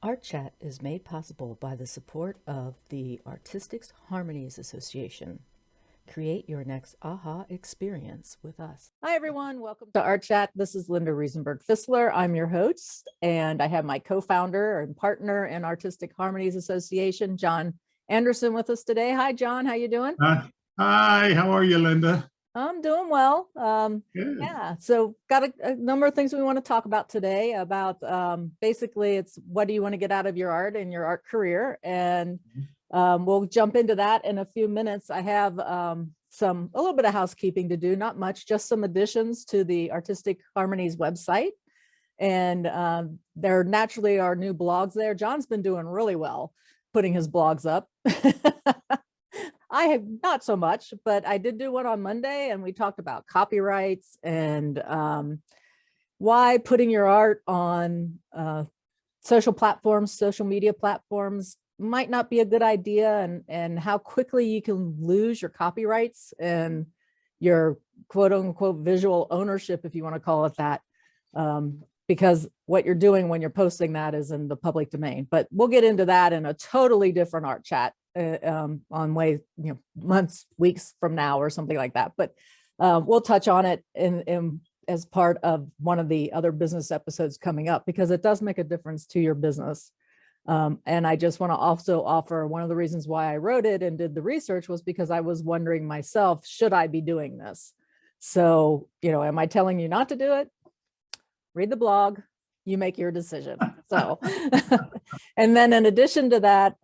Art Chat is made possible by the support of the Artistic Harmonies Association. Create your next aha experience with us. Hi, everyone. Welcome to Art Chat. This is Linda Riesenberg Fisler. I'm your host, and I have my co-founder and partner in Artistic Harmonies Association, John Anderson, with us today. Hi, John. How you doing? Hi. How are you, Linda? I'm doing well. Good. Yeah, so got a number of things we want to talk about today about basically it's what do you want to get out of your art and your art career, and we'll jump into that in a few minutes. I have a little bit of housekeeping to do, not much, just some additions to the Artistic Harmonies website, and there naturally are new blogs there. John's been doing really well putting his blogs up. I have not so much, but I did do one on Monday, and we talked about copyrights and why putting your art on social platforms, social media platforms might not be a good idea, and how quickly you can lose your copyrights and your quote unquote visual ownership, if you want to call it that, because what you're doing when you're posting that is in the public domain. But we'll get into that in a totally different art chat on months, weeks from now or something like that. But we'll touch on it in as part of one of the other business episodes coming up, because it does make a difference to your business. And I just want to also offer one of the reasons why I wrote it and did the research was because I was wondering myself, should I be doing this? So, am I telling you not to do it? Read the blog, you make your decision. So, and then in addition to that,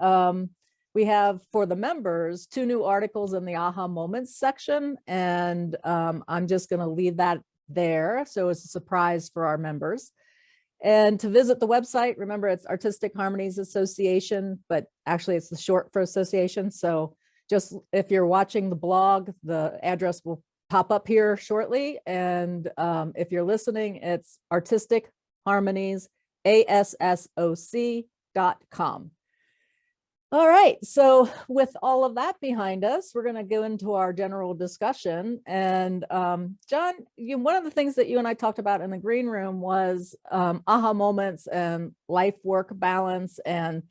we have for the members 2 new articles in the aha moments section, and I'm just going to leave that there, so it's a surprise for our members. And to visit the website, remember it's Artistic Harmonies Association, but actually it's the short for association. So just if you're watching the blog, the address will pop up here shortly, and if you're listening, it's Artistic Harmonies ASSOC.com. All right, so with all of that behind us, we're going to go into our general discussion. And John, one of the things that you and I talked about in the green room was aha moments and life-work balance and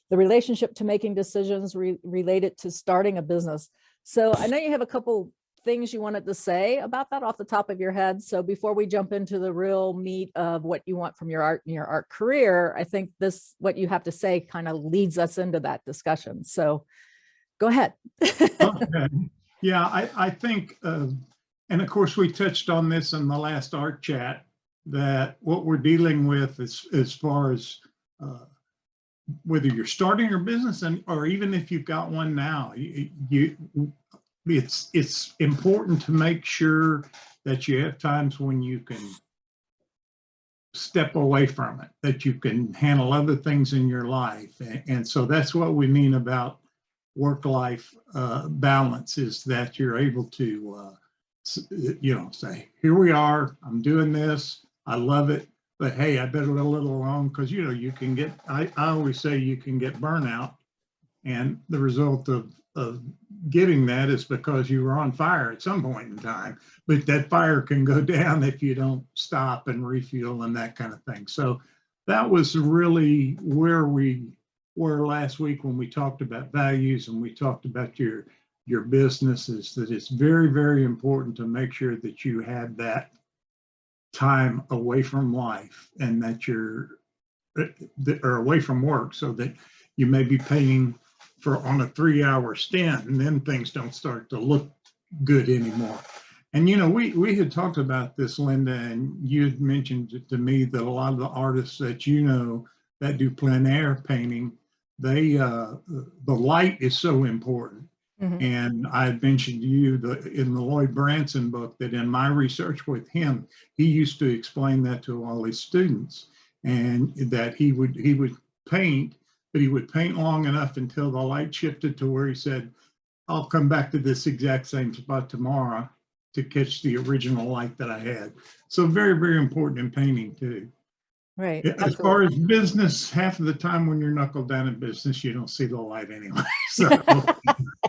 the relationship to making decisions related to starting a business. So I know you have a couple things you wanted to say about that off the top of your head. So before we jump into the real meat of what you want from your art and your art career, I think what you have to say kind of leads us into that discussion. So go ahead. Okay. Yeah, I think, and of course we touched on this in the last art chat, that what we're dealing with is, as far as whether you're starting your business or even if you've got one now, it's important to make sure that you have times when you can step away from it, that you can handle other things in your life. And so that's what we mean about work-life balance, is that you're able to, say, here we are, I'm doing this, I love it, but hey, I better let it alone, because, you can get, I always say you can get burnout, and the result of getting that is because you were on fire at some point in time, but that fire can go down if you don't stop and refuel and that kind of thing. So that was really where we were last week when we talked about values and we talked about your businesses, that it's very, very important to make sure that you have that time away from life and that or away from work, so that you may be paying on a 3-hour stint, and then things don't start to look good anymore. And we had talked about this, Linda, and you had mentioned to me that a lot of the artists that that do plein air painting, the light is so important. Mm-hmm. And I had mentioned to you in the Lloyd Branson book that in my research with him, he used to explain that to all his students, and that he would paint, but he would paint long enough until the light shifted to where he said, I'll come back to this exact same spot tomorrow to catch the original light that I had. So very, very important in painting too. Right. As far as business, half of the time when you're knuckled down in business, you don't see the light anyway. So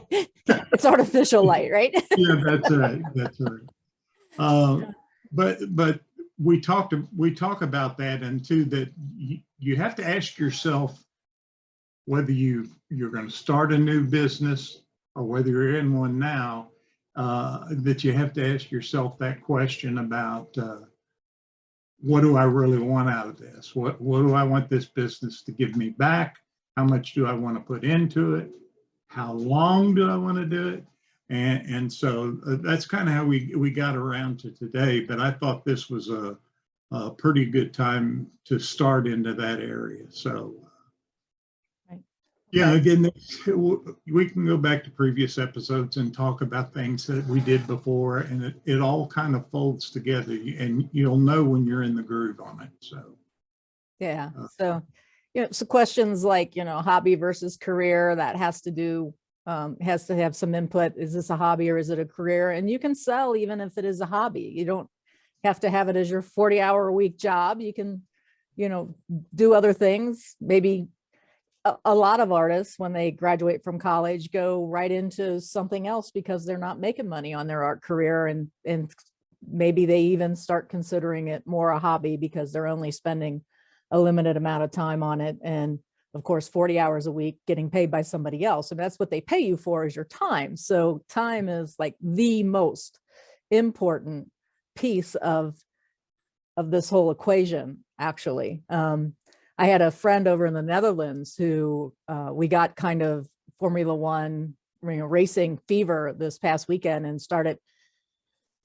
it's artificial light, right? Yeah, that's right. That's right. But we talk about that, and too, that you have to ask yourself whether you're going to start a new business or whether you're in one now, that you have to ask yourself that question about what do I really want out of this? What do I want this business to give me back? How much do I want to put into it? How long do I want to do it? And so that's kind of how we got around to today. But I thought this was a pretty good time to start into that area. So Right. yeah, again, we can go back to previous episodes and talk about things that we did before, and it all kind of folds together, and you'll know when you're in the groove on it. So Yeah. So, so questions like, hobby versus career, that has to have some input. Is this a hobby or is it a career? And you can sell even if it is a hobby. You don't have to have it as your 40-hour-a-week job. You can, do other things. Maybe a lot of artists, when they graduate from college, go right into something else because they're not making money on their art career. And maybe they even start considering it more a hobby because they're only spending a limited amount of time on it. And of course, 40 hours a week getting paid by somebody else. And that's what they pay you for, is your time. So time is like the most important piece of this whole equation, actually. I had a friend over in the Netherlands who we got kind of Formula One racing fever this past weekend, and started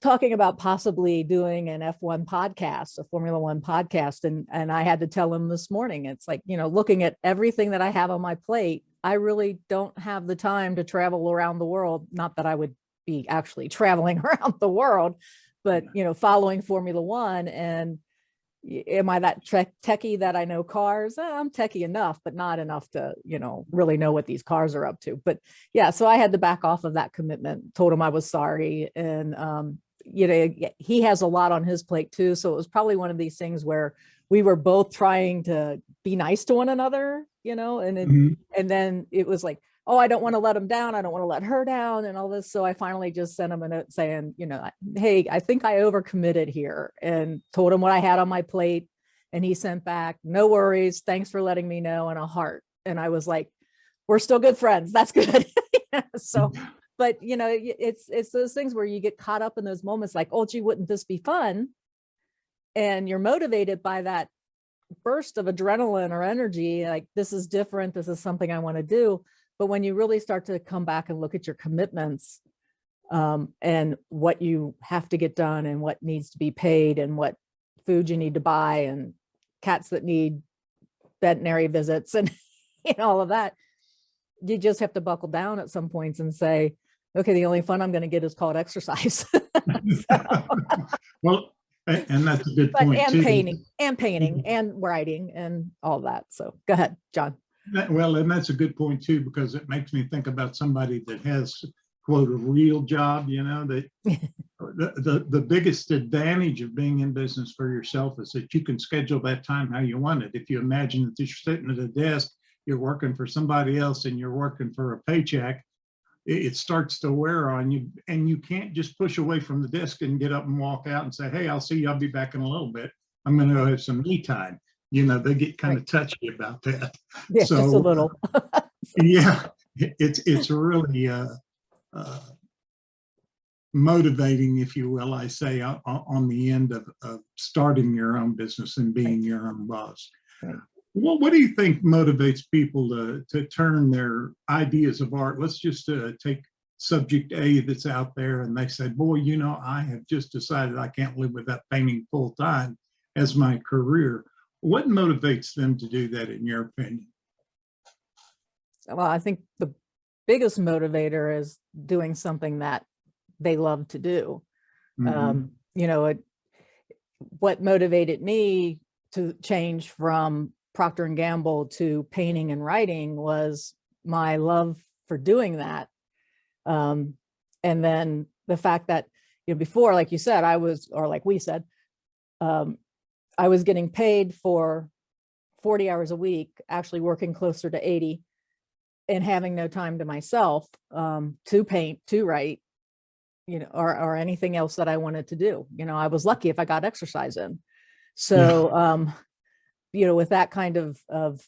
talking about possibly doing an F1 podcast, a Formula One podcast. And I had to tell him this morning, it's like, looking at everything that I have on my plate, I really don't have the time to travel around the world. Not that I would be actually traveling around the world, but, following Formula One. And am I that techie that I know cars? I'm techie enough, but not enough to, really know what these cars are up to. But yeah, so I had to back off of that commitment, told him I was sorry. And, he has a lot on his plate too. So it was probably one of these things where we were both trying to be nice to one another, and then it was like, oh, I don't want to let him down. I don't want to let her down and all this. So I finally just sent him a note saying, hey, I think I overcommitted here, and told him what I had on my plate. And he sent back, no worries. Thanks for letting me know, and a heart. And I was like, we're still good friends. That's good. So, but it's those things where you get caught up in those moments like, oh, gee, wouldn't this be fun? And you're motivated by that burst of adrenaline or energy. Like, this is different. This is something I want to do. But when you really start to come back and look at your commitments, and what you have to get done and what needs to be paid and what food you need to buy and cats that need veterinary visits and all of that, you just have to buckle down at some points and say, okay, the only fun I'm going to get is called exercise. Well, and that's a good point and too. Painting and writing and all that. So go ahead, John. Well, and that's a good point too, because it makes me think about somebody that has, quote, a real job, that the biggest advantage of being in business for yourself is that you can schedule that time how you want it. If you imagine that you're sitting at a desk, you're working for somebody else and you're working for a paycheck, it starts to wear on you, and you can't just push away from the desk and get up and walk out and say, hey, I'll see you. I'll be back in a little bit. I'm going to go have some me time. They get kind of touchy about that. Yeah, so, just a little. Yeah, it's really motivating, if you will, I say, on the end of starting your own business and being your own boss. Right. Well, what do you think motivates people to turn their ideas of art? Let's just take subject A that's out there, and they say, boy, I have just decided I can't live without painting full time as my career. What motivates them to do that, in your opinion? Well, I think the biggest motivator is doing something that they love to do. Mm-hmm. What motivated me to change from Procter & Gamble to painting and writing was my love for doing that. And then the fact that, before, like you said, like we said, I was getting paid for 40 hours a week, actually working closer to 80, and having no time to myself, to paint, to write, or anything else that I wanted to do. I was lucky if I got exercise in. So, with that kind of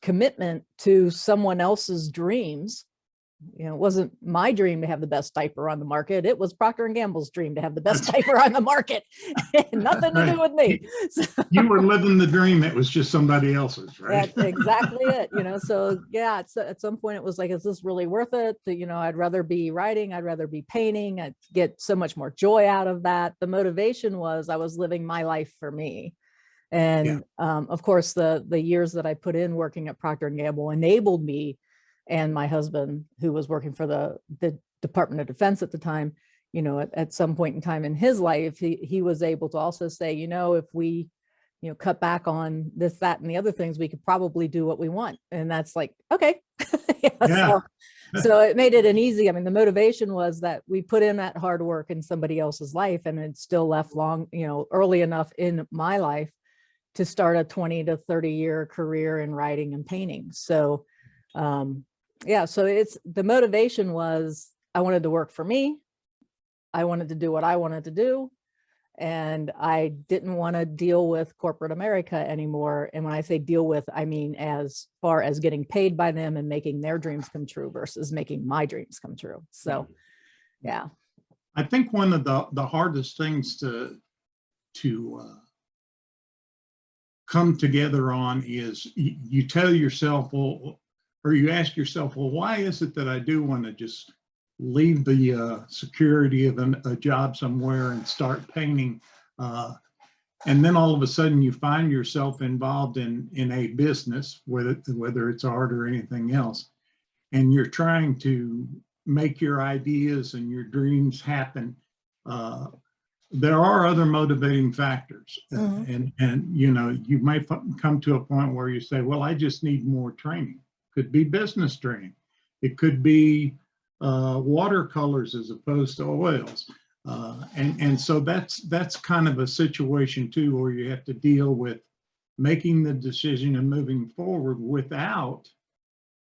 commitment to someone else's dreams, it wasn't my dream to have the best diaper on the market. It was Procter & Gamble's dream to have the best diaper on the market. Nothing to do with me. You were living the dream. It was just somebody else's, right? That's exactly it. So yeah, at some point it was like, is this really worth it? I'd rather be writing. I'd rather be painting. I'd get so much more joy out of that. The motivation was I was living my life for me. And of course, the years that I put in working at Procter & Gamble enabled me and my husband, who was working for the Department of Defense at the time, at some point in time in his life, he was able to also say, if we, cut back on this, that, and the other things, we could probably do what we want. And that's like, okay. So it made it an easy, the motivation was that we put in that hard work in somebody else's life, and it still left early enough in my life to start a 20 to 30 year career in writing and painting. So, so the motivation was I wanted to work for me. I wanted to do what I wanted to do. And I didn't want to deal with corporate America anymore. And when I say deal with, I mean, as far as getting paid by them and making their dreams come true versus making my dreams come true. So, yeah. I think one of the hardest things to come together on is you tell yourself, well, or you ask yourself, well, why is it that I do want to just leave the security of a job somewhere and start painting? And then all of a sudden you find yourself involved in a business, whether it's art or anything else, and you're trying to make your ideas and your dreams happen. There are other motivating factors. And you might come to a point where you say, well, I just need more training. Could be business training. It could be watercolors as opposed to oils. And so that's kind of a situation too, where you have to deal with making the decision and moving forward without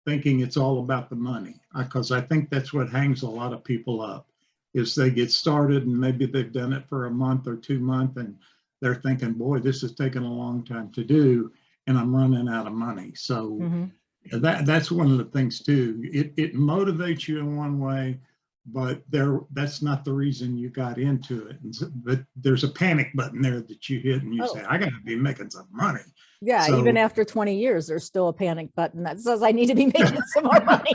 thinking it's all about the money. Because I think that's what hangs a lot of people up, is they get started and maybe they've done it for a month or 2 months and they're thinking, boy, this is taking a long time to do and I'm running out of money. So that's one of the things too. It motivates you in one way, but that's not the reason you got into it. But there's a panic button there that you hit and you say, I got to be making some money. Yeah, so, even after 20 years, there's still a panic button that says I need to be making some more money.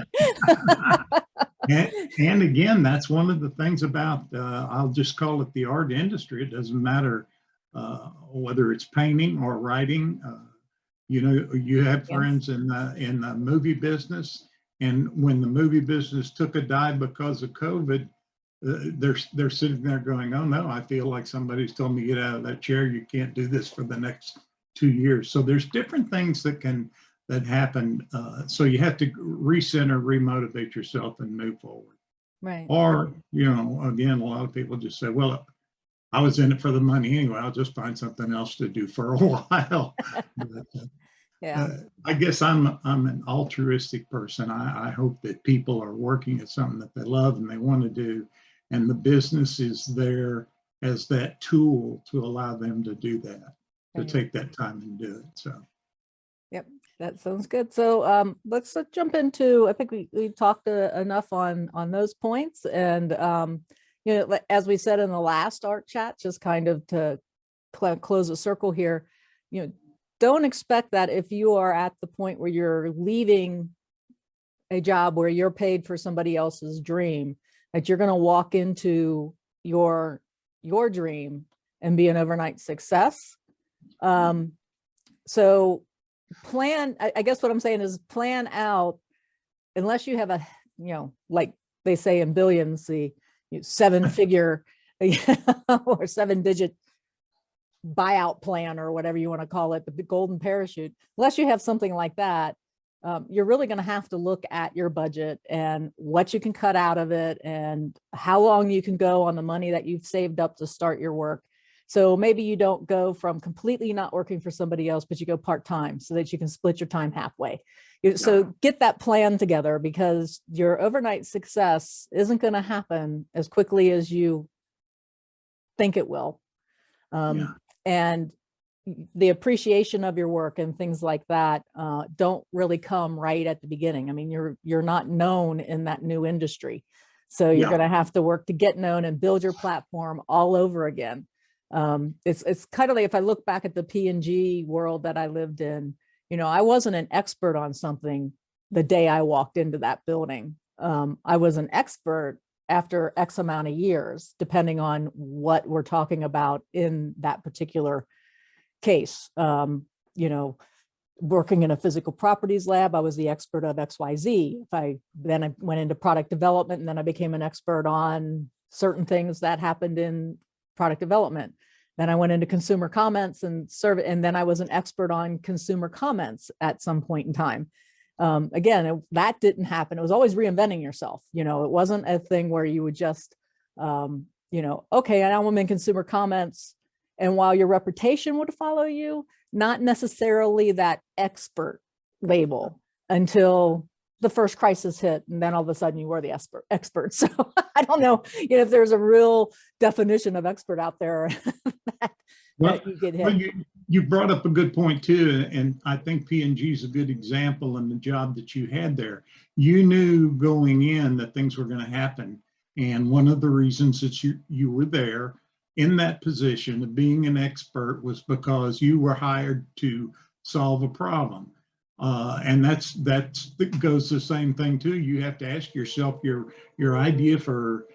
and again, that's one of the things about, I'll just call it the art industry. It doesn't matter whether it's painting or writing. You have friends in the movie business, and when the movie business took a dive because of COVID, they're sitting there going, oh no, I feel like somebody's told me, get out of that chair. You can't do this for the next 2 years. So there's different things that happen. So you have to recenter, remotivate yourself and move forward. Right. Or, again, a lot of people just say, well, I was in it for the money anyway. I'll just find something else to do for a while. But, I guess I'm an altruistic person. I hope that people are working at something that they love and they want to do, and the business is there as that tool to allow them to do that, to take that time and do it. So, yep, that sounds good. So let's jump into. I think we talked enough on those points, and as we said in the last art chat, just kind of to close a circle here, don't expect that if you are at the point where you're leaving a job where you're paid for somebody else's dream, that you're going to walk into your dream and be an overnight success. So plan, I guess what I'm saying is plan out, unless you have a, like they say in billions, the 7-figure or 7-digit buyout plan or whatever you want to call it, the golden parachute. Unless you have something like that, you're really going to have to look at your budget and what you can cut out of it and how long you can go on the money that you've saved up to start your work. So maybe you don't go from completely not working for somebody else, but you go part-time so that you can split your time halfway. So get that plan together, because your overnight success isn't going to happen as quickly as you think it will. And the appreciation of your work and things like that don't really come right at the beginning. I mean, you're not known in that new industry. So you're going to have to work to get known and build your platform all over again. It's kind of like, if I look back at the P&G world that I lived in, you know, I wasn't an expert on something the day I walked into that building. I was an expert after X amount of years, depending on what we're talking about in that particular case. You know, working in a physical properties lab, I was the expert of XYZ. Then I went into product development, and then I became an expert on certain things that happened in product development. Then I went into consumer comments and then I was an expert on consumer comments at some point in time. Again, that didn't happen. It was always reinventing yourself. You know, it wasn't a thing where you would just, you know, okay, now I'm in consumer comments. And while your reputation would follow you, not necessarily that expert label until the first crisis hit. And then all of a sudden you were the expert. So I don't know, you know, if there's a real definition of expert out there that you get hit. Well, you brought up a good point too. And I think P&G is a good example in the job that you had there. You knew going in that things were going to happen. And one of the reasons that you were there in that position of being an expert was because you were hired to solve a problem. And that goes the same thing too. You have to ask yourself your idea for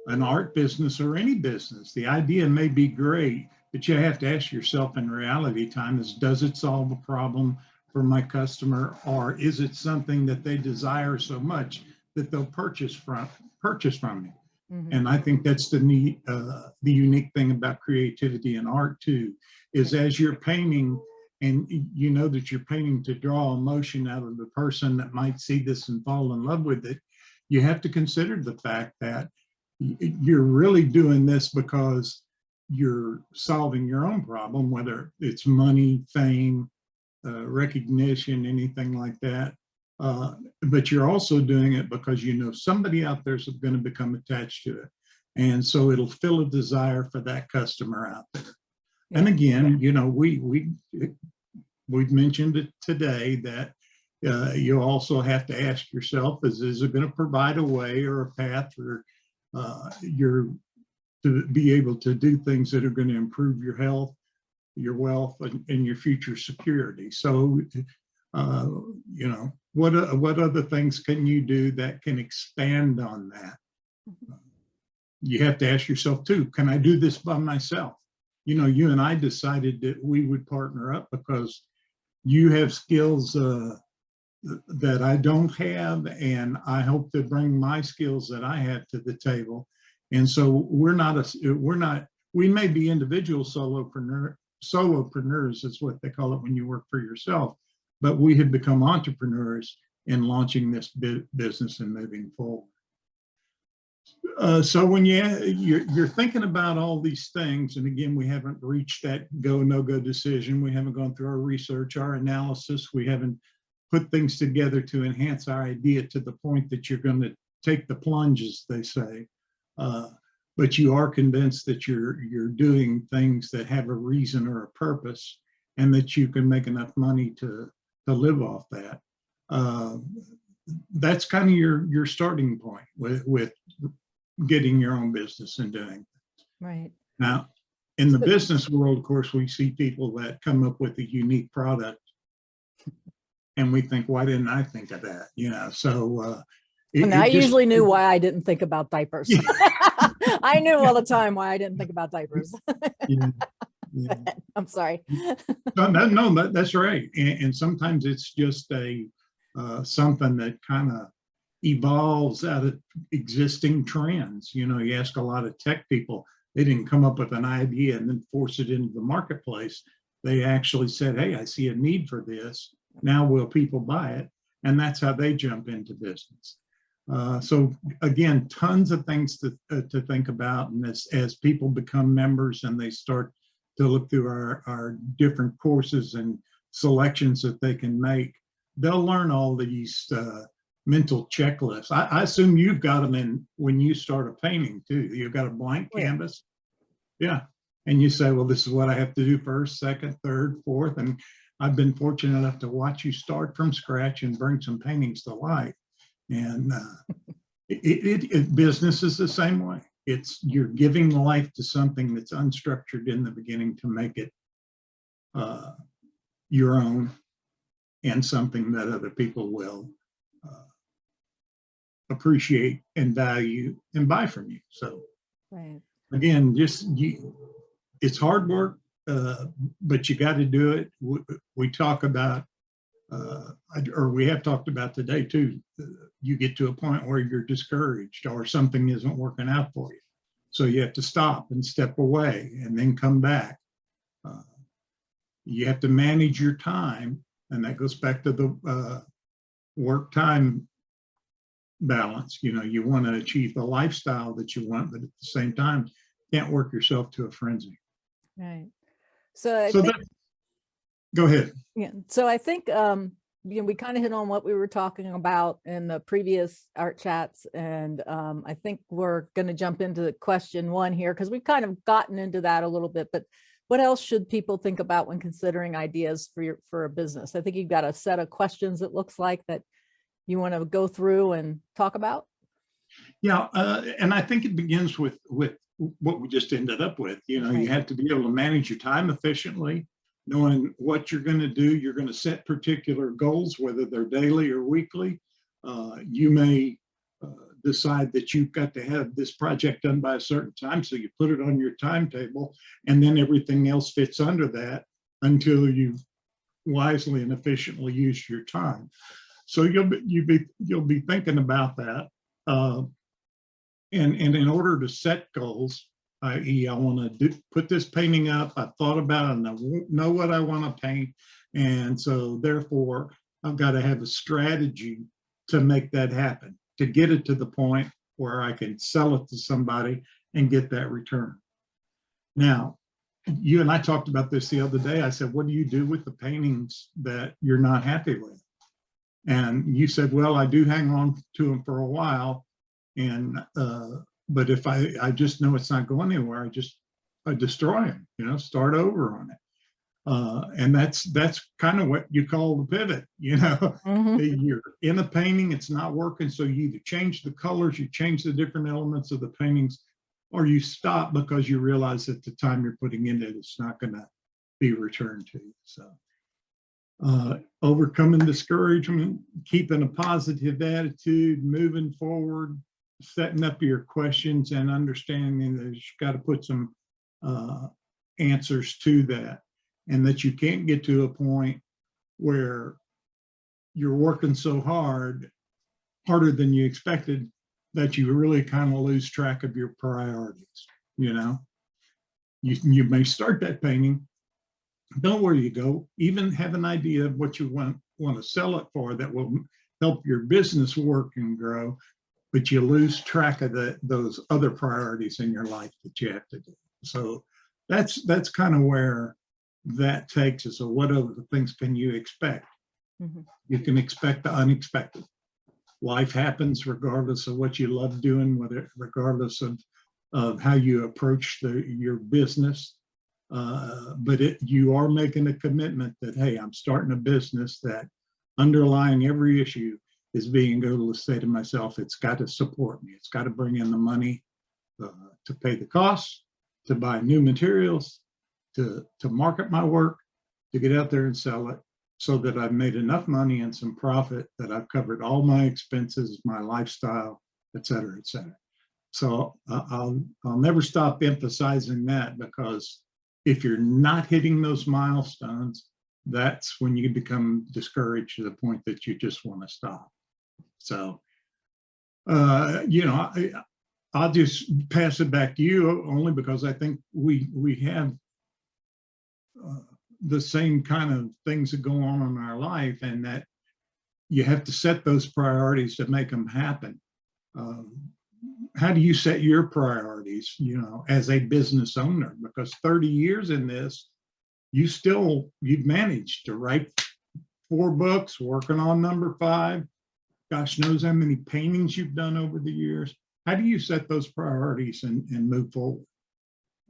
an art business or any business. The idea may be great, but you have to ask yourself in reality time is, does it solve a problem for my customer, or is it something that they desire so much that they'll purchase from me? Mm-hmm. And I think that's the unique thing about creativity and art too, is as you're painting, and you know that you're painting to draw emotion out of the person that might see this and fall in love with it, you have to consider the fact that you're really doing this because you're solving your own problem, whether it's money, fame, recognition, anything like that. But you're also doing it because you know somebody out there is going to become attached to it. And so it'll fill a desire for that customer out there. Yeah. And again, you know, we've mentioned it today that you also have to ask yourself, is it going to provide a way or a path for to be able to do things that are going to improve your health, your wealth, and your future security. So, you know, what other things can you do that can expand on that? You have to ask yourself too, can I do this by myself? You know, you and I decided that we would partner up because you have skills that I don't have, and I hope to bring my skills that I have to the table. And so we may be individual solopreneurs is what they call it when you work for yourself, but we have become entrepreneurs in launching this business and moving forward. So when you're thinking about all these things, and again, we haven't reached that go, no-go decision. We haven't gone through our research, our analysis. We haven't put things together to enhance our idea to the point that you're going to take the plunge, as they say. But you are convinced that you're doing things that have a reason or a purpose, and that you can make enough money to live off that. That's kind of your starting point with getting your own business and doing things. Right. Now, in the business world, of course, we see people that come up with a unique product, and we think, why didn't I think of that? You know, so I usually knew why I didn't think about diapers. I knew all the time why I didn't think about diapers. Yeah. I'm sorry. No, that's right. And sometimes it's just something that kind of evolves out of existing trends. You know, you ask a lot of tech people, they didn't come up with an idea and then force it into the marketplace. They actually said, hey, I see a need for this. Now will people buy it? And that's how they jump into business. So again, tons of things to think about. And as people become members and they start to look through our different courses and selections that they can make, they'll learn all these mental checklists. I assume you've got them in when you start a painting too. You've got a blank canvas. Yeah. and you say, well, this is what I have to do first, second, third, fourth. And I've been fortunate enough to watch you start from scratch and bring some paintings to life. And business is the same way. You're giving life to something that's unstructured in the beginning to make it your own, and something that other people will appreciate and value and buy from you. So Right. again, it's hard work, but you got to do it. We talk about, or we have talked about today too, you get to a point where you're discouraged or something isn't working out for you. So you have to stop and step away and then come back. You have to manage your time, and that goes back to the work time balance. You want to achieve the lifestyle that you want, but at the same time, can't work yourself to a frenzy. Right. So I think, go ahead. yeah. So I think, we kind of hit on what we were talking about in the previous art chats. And I think we're going to jump into question one here, because we've kind of gotten into that a little bit, but what else should people think about when considering ideas for a business? I think you've got a set of questions, it looks like, that you want to go through and talk about. Yeah, and I think it begins with what we just ended up with. Right. You have to be able to manage your time efficiently, knowing what you're going to do. You're going to set particular goals, whether they're daily or weekly. You may decide that you've got to have this project done by a certain time, so you put it on your timetable, and then everything else fits under that until you've wisely and efficiently used your time. So you'll be thinking about that, and in order to set goals, i.e., I want to put this painting up. I've thought about it, and I know what I want to paint, and so therefore I've got to have a strategy to make that happen, to get it to the point where I can sell it to somebody and get that return. Now, you and I talked about this the other day. I said, what do you do with the paintings that you're not happy with? And you said, well, I do hang on to them for a while, and but if I just know it's not going anywhere, I destroy them, start over on it. And that's kind of what you call the pivot. Mm-hmm. You're in a painting, it's not working, so you either change the colors, you change the different elements of the paintings, or you stop because you realize that the time you're putting into it, it's not going to be returned to you. So overcoming discouragement, keeping a positive attitude, moving forward, setting up your questions, and understanding that you've got to put some answers to that, and that you can't get to a point where you're working so harder than you expected, that you really kind of lose track of your priorities. You may start that painting, know where you go, even have an idea of what you want to sell it for that will help your business work and grow, but you lose track of those other priorities in your life that you have to do. So that's kind of where that takes us. So what other things can you expect? Mm-hmm. You can expect the unexpected. Life happens regardless of what you love doing, regardless of how you approach your business. But you are making a commitment that, hey, I'm starting a business that underlying every issue is being able to say to myself, it's got to support me. It's got to bring in the money to pay the costs, to buy new materials, to market my work, to get out there and sell it, so that I've made enough money and some profit that I've covered all my expenses, my lifestyle, et cetera, et cetera. So I'll never stop emphasizing that, because if you're not hitting those milestones, that's when you become discouraged to the point that you just want to stop. So, I'll just pass it back to you, only because I think we have the same kind of things that go on in our life, and that you have to set those priorities to make them happen. How do you set your priorities, as a business owner? Because 30 years in this, you've managed to write 4 books, working on number 5. Gosh knows how many paintings you've done over the years. How do you set those priorities and move forward?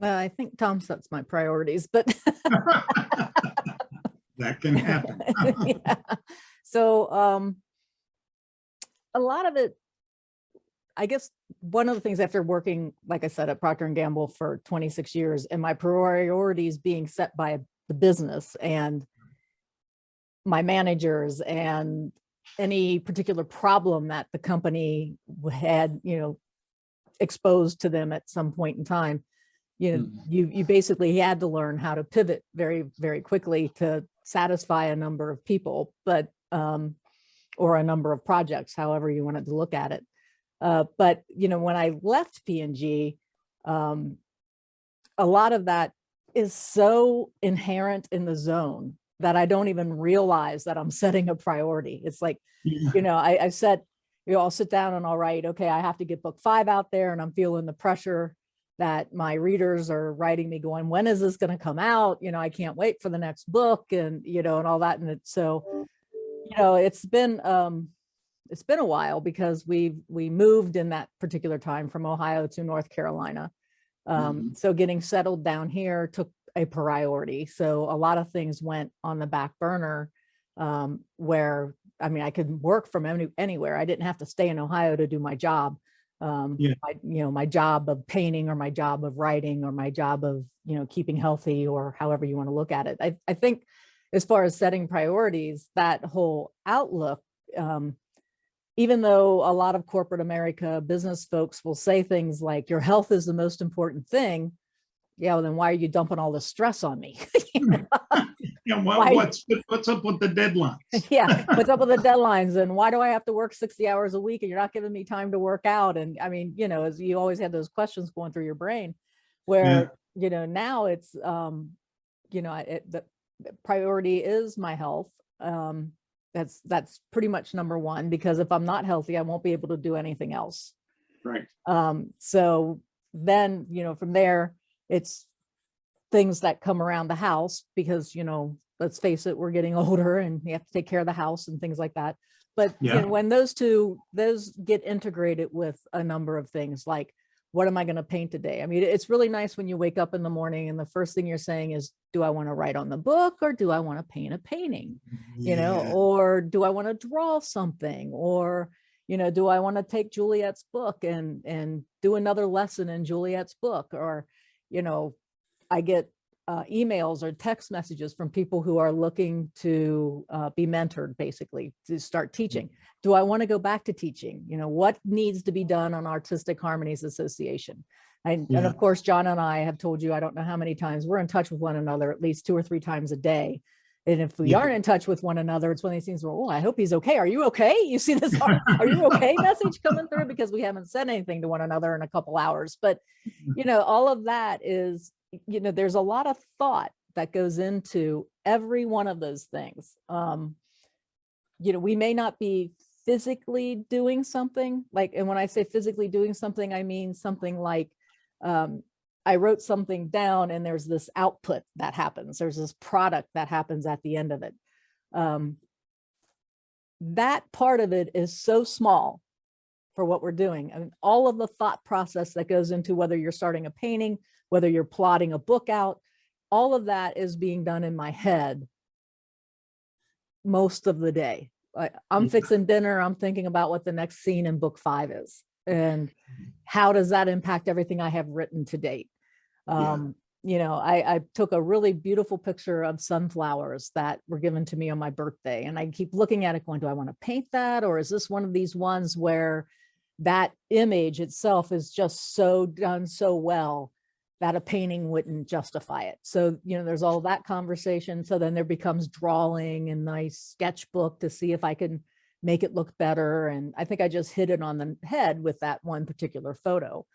I think Tom sets my priorities, but That can happen. yeah. So a lot of it, I guess one of the things after working, like I said, at Procter & Gamble for 26 years and my priorities being set by the business and my managers and any particular problem that the company had, exposed to them at some point in time, you basically had to learn how to pivot very, very quickly to satisfy a number of people, but or a number of projects, however you wanted to look at it. But when I left P&G, a lot of that is so inherent in the zone that I don't even realize that I'm setting a priority. It's like, I said, I'll sit down and I'll write, okay, I have to get book 5 out there, and I'm feeling the pressure that my readers are writing me going, when is this going to come out? I can't wait for the next book, and, and all that. And so, it's been a while because we moved in that particular time from Ohio to North Carolina. So getting settled down here took a priority. So a lot of things went on the back burner, where, I could work from anywhere. I didn't have to stay in Ohio to do my job. My job of painting, or my job of writing, or my job of, keeping healthy, or however you want to look at it. I think as far as setting priorities, that whole outlook, even though a lot of corporate America business folks will say things like, your health is the most important thing. Yeah, well, then why are you dumping all this stress on me? Yeah, well, what's up with the deadlines? Yeah, what's up with the deadlines, and why do I have to work 60 hours a week and you're not giving me time to work out? And as you always had those questions going through your brain, where now it's the priority is my health. That's pretty much number one, because if I'm not healthy, I won't be able to do anything else. Right. So then, from there, it's things that come around the house, because, let's face it, we're getting older and you have to take care of the house and things like that. But when those get integrated with a number of things, like, what am I going to paint today? It's really nice when you wake up in the morning and the first thing you're saying is, do I want to write on the book, or do I want to paint a painting? Or do I want to draw something? Or, do I want to take Juliet's book and do another lesson in Juliet's book? Or, I get emails or text messages from people who are looking to be mentored, basically, to start teaching. Do I want to go back to teaching? What needs to be done on Artistic Harmonies Association? And of course, John and I have told you, I don't know how many times, we're in touch with one another at least 2 or 3 times a day. And if we aren't in touch with one another, it's one of these things where, oh, I hope he's okay. Are you okay? You see this, are you okay message coming through? Because we haven't said anything to one another in a couple hours. But, all of that is, there's a lot of thought that goes into every one of those things. We may not be physically doing something like, and when I say physically doing something, I mean something like, I wrote something down and there's this output that happens. There's this product that happens at the end of it. That part of it is so small for what we're doing. All of the thought process that goes into whether you're starting a painting, whether you're plotting a book out, all of that is being done in my head most of the day. I'm fixing dinner. I'm thinking about what the next scene in book 5 is, and how does that impact everything I have written to date. I took a really beautiful picture of sunflowers that were given to me on my birthday, and I keep looking at it going, do I want to paint that? Or is this one of these ones where that image itself is just so done so well that a painting wouldn't justify it? So, there's all that conversation. So then there becomes drawing and nice sketchbook to see if I can make it look better. And I think I just hit it on the head with that one particular photo.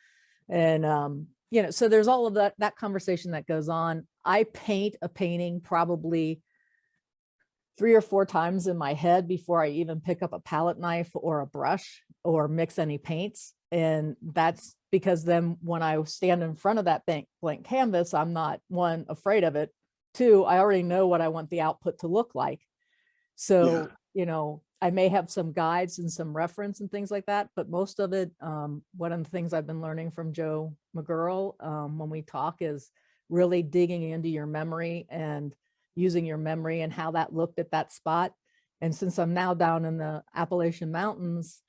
And, so there's all of that conversation that goes on. I paint a painting probably 3 or 4 times in my head before I even pick up a palette knife or a brush or mix any paints. And that's because then when I stand in front of that blank canvas, I'm not, 1, afraid of it. 2, I already know what I want the output to look like. So, I may have some guides and some reference and things like that, but most of it, one of the things I've been learning from Joe McGurl, when we talk, is really digging into your memory and using your memory and how that looked at that spot. And since I'm now down in the Appalachian Mountains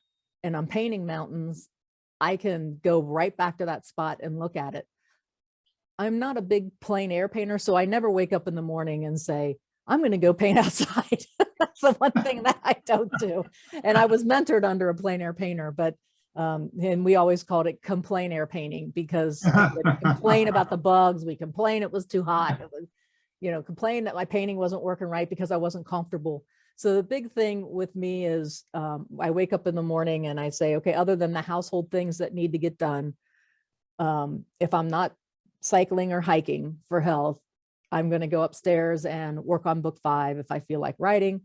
and I'm painting mountains, I can go right back to that spot and look at it. I'm not a big plein air painter, so I never wake up in the morning and say, I'm going to go paint outside. That's the one thing that I don't do. And I was mentored under a plein air painter, but and we always called it complain air painting, because I would complain about the bugs. We complain it was too hot. It was, complain that my painting wasn't working right because I wasn't comfortable. So the big thing with me is I wake up in the morning and I say, okay, other than the household things that need to get done, if I'm not cycling or hiking for health, I'm going to go upstairs and work on book 5 if I feel like writing.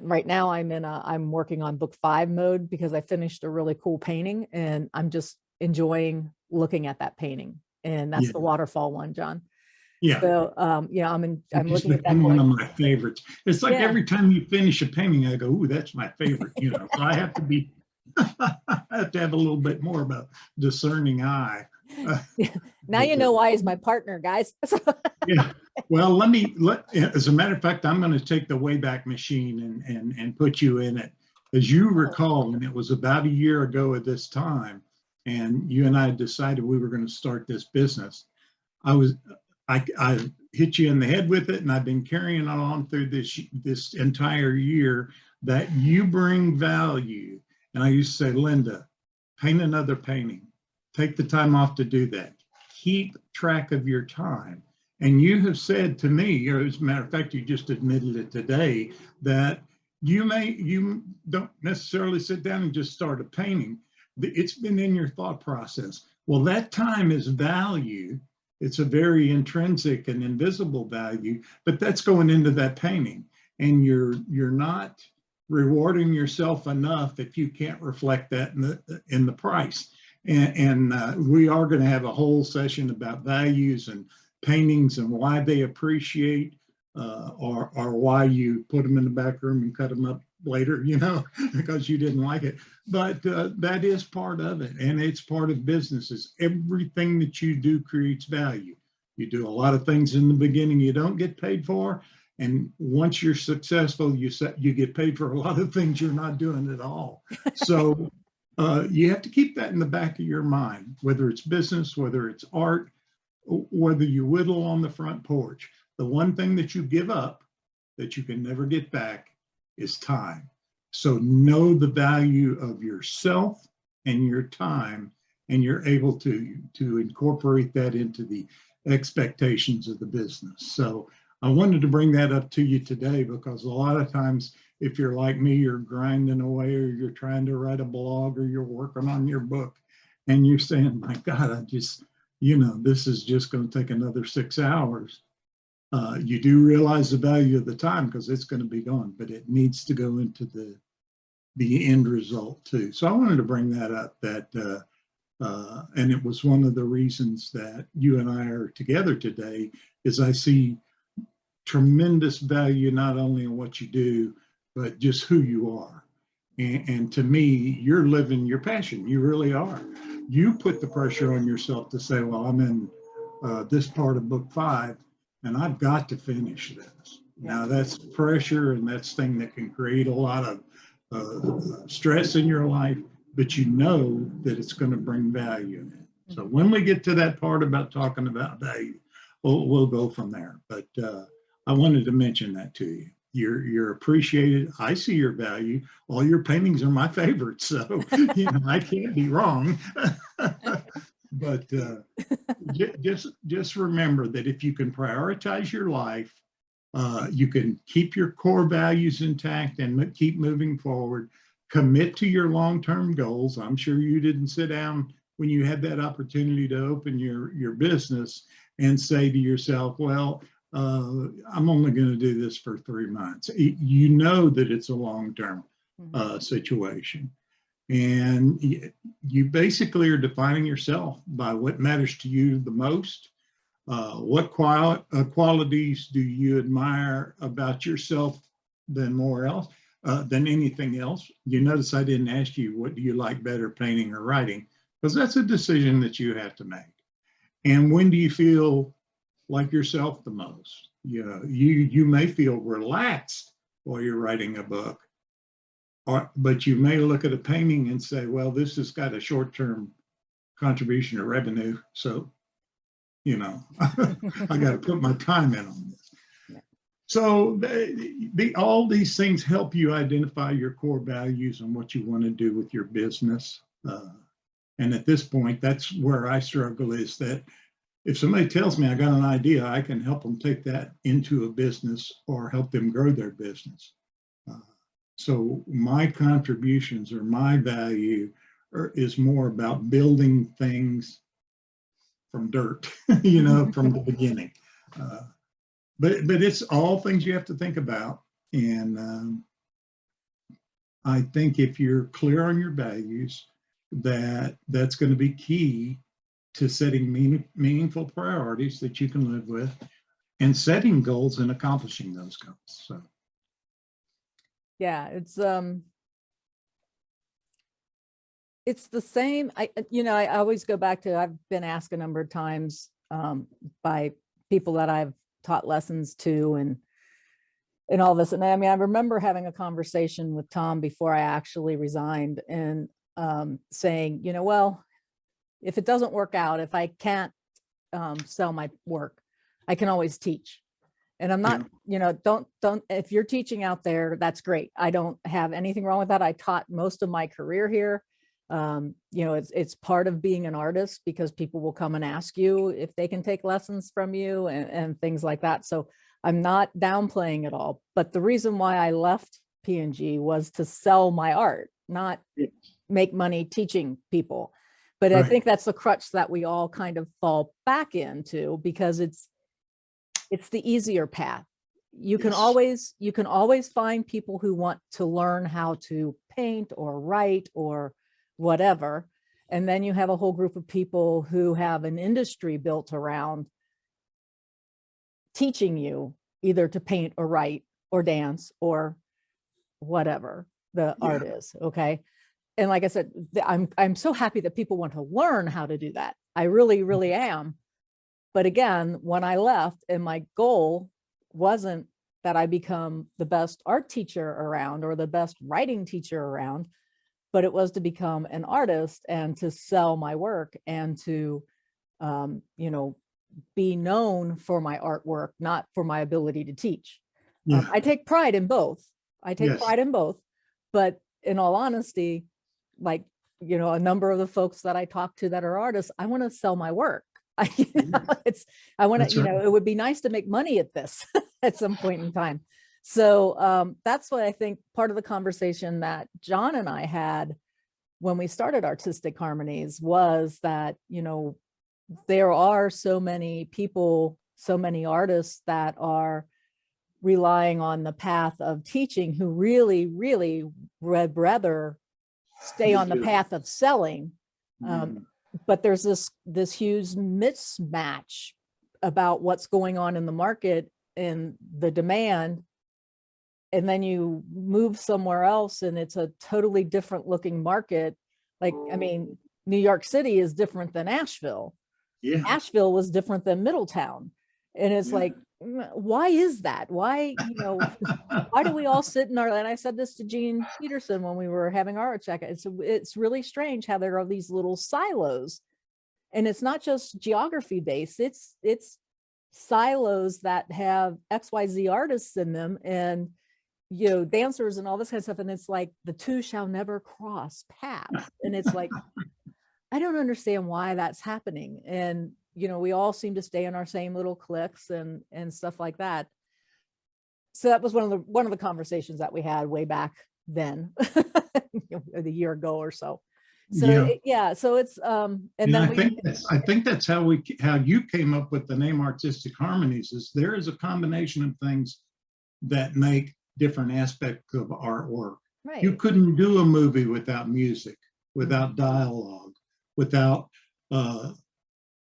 Right now I'm working on book 5 mode because I finished a really cool painting and I'm just enjoying looking at that painting. And that's the waterfall one, John. Yeah. So, I'm looking at that. One of my favorites. It's like every time you finish a painting, I go, ooh, that's my favorite, So I have to be, I have to have a little bit more of a discerning eye. Now you know why he's my partner, guys. Yeah. Well, as a matter of fact, I'm going to take the Wayback Machine and put you in it. As you recall, and it was about a year ago at this time, and you and I decided we were going to start this business. I hit you in the head with it, and I've been carrying it on through this entire year, that you bring value. And I used to say, Linda, paint another painting. Take the time off to do that. Keep track of your time. And you have said to me, or as a matter of fact, you just admitted it today, that you don't necessarily sit down and just start a painting. It's been in your thought process. Well, that time is value. It's a very intrinsic and invisible value, but that's going into that painting. And you're not rewarding yourself enough if you can't reflect that in the price. And we are going to have a whole session about values and paintings and why they appreciate, or why you put them in the back room and cut them up later, because you didn't like it. But that is part of it, and it's part of businesses. Everything that you do creates value. You do a lot of things in the beginning you don't get paid for, and once you're successful, you get paid for a lot of things you're not doing at all. So you have to keep that in the back of your mind, whether it's business, whether it's art, whether you whittle on the front porch. The one thing that you give up that you can never get back is time. So know the value of yourself and your time, and you're able to incorporate that into the expectations of the business. So I wanted to bring that up to you today, because a lot of times, if you're like me, you're grinding away, or you're trying to write a blog, or you're working on your book, and you're saying, my God, I just, this is just going to take another 6 hours. You do realize the value of the time, because it's going to be gone, but it needs to go into the end result too. So I wanted to bring that up, and it was one of the reasons that you and I are together today, is I see tremendous value not only in what you do, but just who you are. And to me, you're living your passion. You really are. You put the pressure on yourself to say, well, I'm in this part of book 5, and I've got to finish this. Now that's pressure, and that's thing that can create a lot of stress in your life, but you know that it's going to bring value in it. So when we get to that part about talking about value, we'll go from there. But I wanted to mention that to you. You're appreciated. I see your value. All your paintings are my favorites, so I can't be wrong. But just remember that if you can prioritize your life, you can keep your core values intact and keep moving forward. Commit to your long-term goals. I'm sure you didn't sit down when you had that opportunity to open your business and say to yourself, well, I'm only going to do this for 3 months. You know that it's a long-term situation. And you basically are defining yourself by what matters to you the most. What qualities do you admire about yourself than anything else? You notice I didn't ask you, what do you like better, painting or writing? Because that's a decision that you have to make. And when do you feel like yourself the most? You may feel relaxed while you're writing a book, but you may look at a painting and say, well, this has got a short-term contribution to revenue, so I got to put my time in on this. Yeah. So all these things help you identify your core values and what you want to do with your business. And at this point, that's where I struggle, is that if somebody tells me I got an idea, I can help them take that into a business or help them grow their business. So my contributions or my value is more about building things from dirt, from the beginning. But it's all things you have to think about. And I think if you're clear on your values, that's going to be key to setting meaningful priorities that you can live with, and setting goals and accomplishing those goals. So yeah, it's the same. I always go back to, I've been asked a number of times by people that I've taught lessons to and all this. And I mean, I remember having a conversation with Tom before I actually resigned, and saying, well, if it doesn't work out, if I can't sell my work, I can always teach. And I'm not, don't, if you're teaching out there, that's great. I don't have anything wrong with that. I taught most of my career here. It's part of being an artist, because people will come and ask you if they can take lessons from you and things like that. So I'm not downplaying it all, but the reason why I left P&G was to sell my art, not make money teaching people. But right. I think that's the crutch that we all kind of fall back into, because it's the easier path. You can always find people who want to learn how to paint or write or whatever. And then you have a whole group of people who have an industry built around teaching you either to paint or write or dance or whatever the art is. Okay. And like I said, I'm so happy that people want to learn how to do that. I really, really am. But again, when I left, and my goal wasn't that I become the best art teacher around or the best writing teacher around, but it was to become an artist and to sell my work and to, be known for my artwork, not for my ability to teach. Yeah. I take pride in both. But in all honesty, like, a number of the folks that I talk to that are artists, I want to sell my work. It would be nice to make money at this at some point in time. So that's what I think part of the conversation that John and I had when we started Artistic Harmonies was that, there are so many people, so many artists that are relying on the path of teaching who really, really would rather stay on the path of selling. But there's this huge mismatch about what's going on in the market and the demand. And then you move somewhere else and it's a totally different looking market. Like, I mean, New York City is different than Asheville. Yeah. Asheville was different than Middletown. And it's like, why is that? Why, why do we all sit in and I said this to Gene Peterson when we were having our check. It's really strange how there are these little silos, and it's not just geography based. It's silos that have XYZ artists in them and, dancers and all this kind of stuff. And it's like the two shall never cross paths. And it's like, I don't understand why that's happening. And, we all seem to stay in our same little cliques and stuff like that. So that was one of the conversations that we had way back then, a year ago or so. So so it's I think that's how you came up with the name Artistic Harmonies. Is there is a combination of things that make different aspects of artwork. Right. You couldn't do a movie without music, without dialogue, without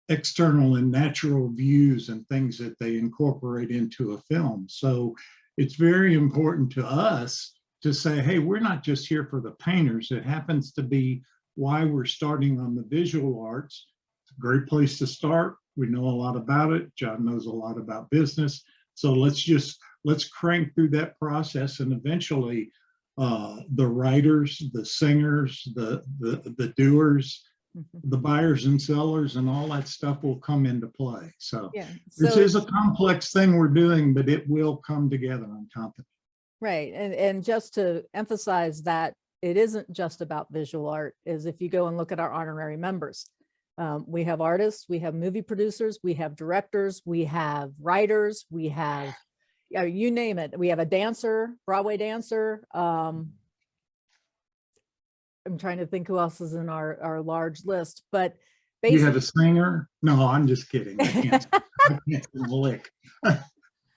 external and natural views and things that they incorporate into a film. So it's very important to us to say, hey, we're not just here for the painters. It happens to be why we're starting on the visual arts. It's a great place to start. We know a lot about it. John knows a lot about business. So let's crank through that process, and eventually the writers, the singers, the doers, the buyers and sellers and all that stuff will come into play. So Yeah. this So is a complex thing we're doing, but it will come together, I'm confident. right. And just to emphasize that it isn't just about visual art, is if you go and look at our honorary members, we have artists, we have movie producers, we have directors, we have writers, we have, you name it. We have a dancer, Broadway dancer. I'm trying to think who else is in our large list, but You basically, have a singer? No, I'm just kidding. I can't sing a lick.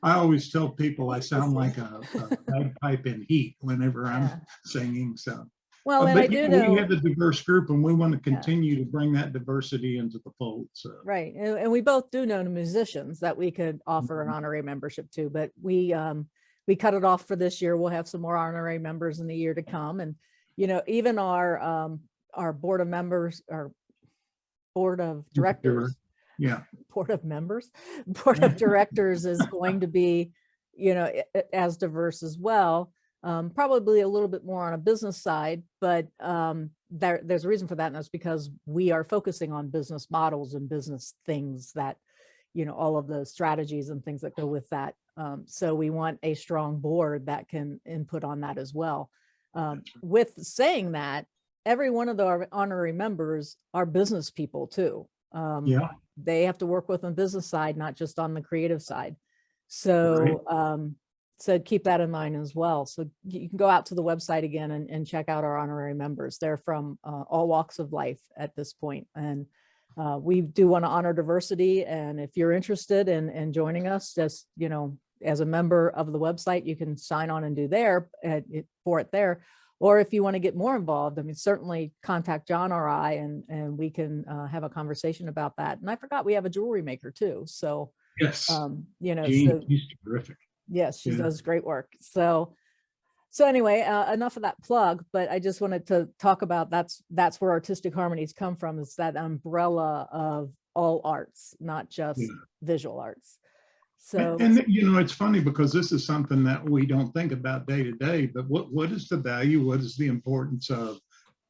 I always tell people I sound like a bagpipe in heat whenever I'm singing. So, well, and I but do yeah, know, we have a diverse group, and we want to continue to bring that diversity into the fold. So, right, and we both do know musicians that we could offer an honorary membership to, but we cut it off for this year. We'll have some more honorary members in the year to come, and even our board of members, our board of directors, yeah, board of members, board of directors is going to be, as diverse as well. Probably a little bit more on a business side, but there's a reason for that, and that's because we are focusing on business models and business things that, all of the strategies and things that go with that. So we want a strong board that can input on that as well. With saying that, every one of the honorary members are business people too. yeah. They have to work with on the business side, not just on the creative side. So, so keep that in mind as well. So you can go out to the website again and check out our honorary members. They're from all walks of life at this point. And we do want to honor diversity. And if you're interested in joining us, just, as a member of the website, you can sign on and do for it there. Or if you want to get more involved, I mean, certainly contact John or I, and we can have a conversation about that. And I forgot we have a jewelry maker too. So, Yes, so she's terrific. yes, she does great work. So anyway, enough of that plug, but I just wanted to talk about that's where Artistic Harmonies come from. It's that umbrella of all arts, not just visual arts. So, and it's funny because this is something that we don't think about day to day, but what is the value? What is the importance of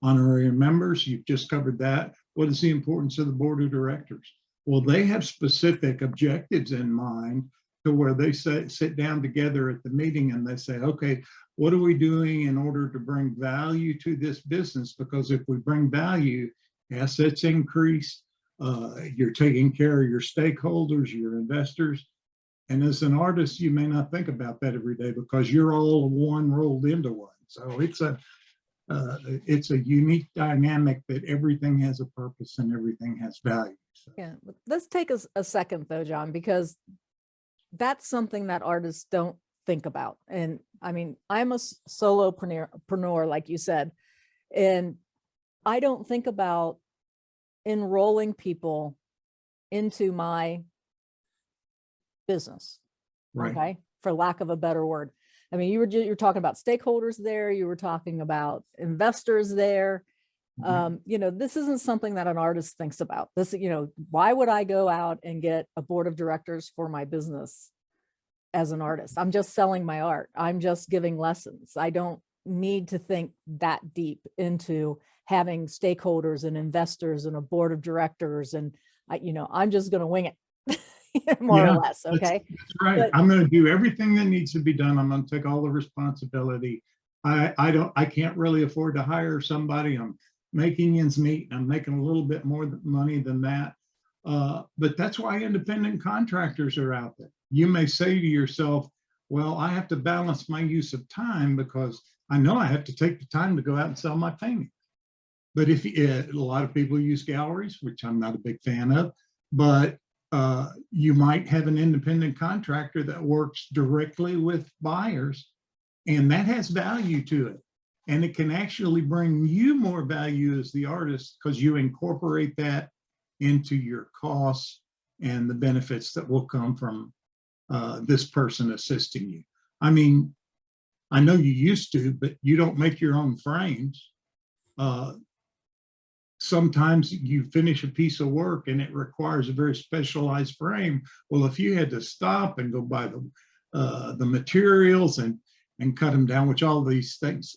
honorary members? You've just covered that. What is the importance of the board of directors? Well, they have specific objectives in mind to where they sit down together at the meeting and they say, okay, what are we doing in order to bring value to this business? Because if we bring value, assets increase, you're taking care of your stakeholders, your investors. And as an artist, you may not think about that every day because you're all one rolled into one. So it's a unique dynamic that everything has a purpose and everything has value. So. Yeah, let's take a second though, John, because that's something that artists don't think about. And I mean, I'm a solopreneur, like you said, and I don't think about enrolling people into my business, okay, for lack of a better word. I mean, you're talking about stakeholders there, you were talking about investors there. This isn't something that an artist thinks about. This, why would I go out and get a board of directors for my business as an artist? I'm just selling my art. I'm just giving lessons. I don't need to think that deep into having stakeholders and investors and a board of directors. And I'm just going to wing it. More or less. Okay. That's right. But I'm going to do everything that needs to be done. I'm going to take all the responsibility. I can't really afford to hire somebody. I'm making ends meet. I'm making a little bit more money than that. But that's why independent contractors are out there. You may say to yourself, well, I have to balance my use of time because I know I have to take the time to go out and sell my painting. But if a lot of people use galleries, which I'm not a big fan of, but you might have an independent contractor that works directly with buyers, and that has value to it. And it can actually bring you more value as the artist because you incorporate that into your costs and the benefits that will come from this person assisting you. I mean, I know you used to, but you don't make your own frames. sometimes you finish a piece of work and it requires a very specialized frame. Well, if you had to stop and go buy the materials and cut them down, which all these things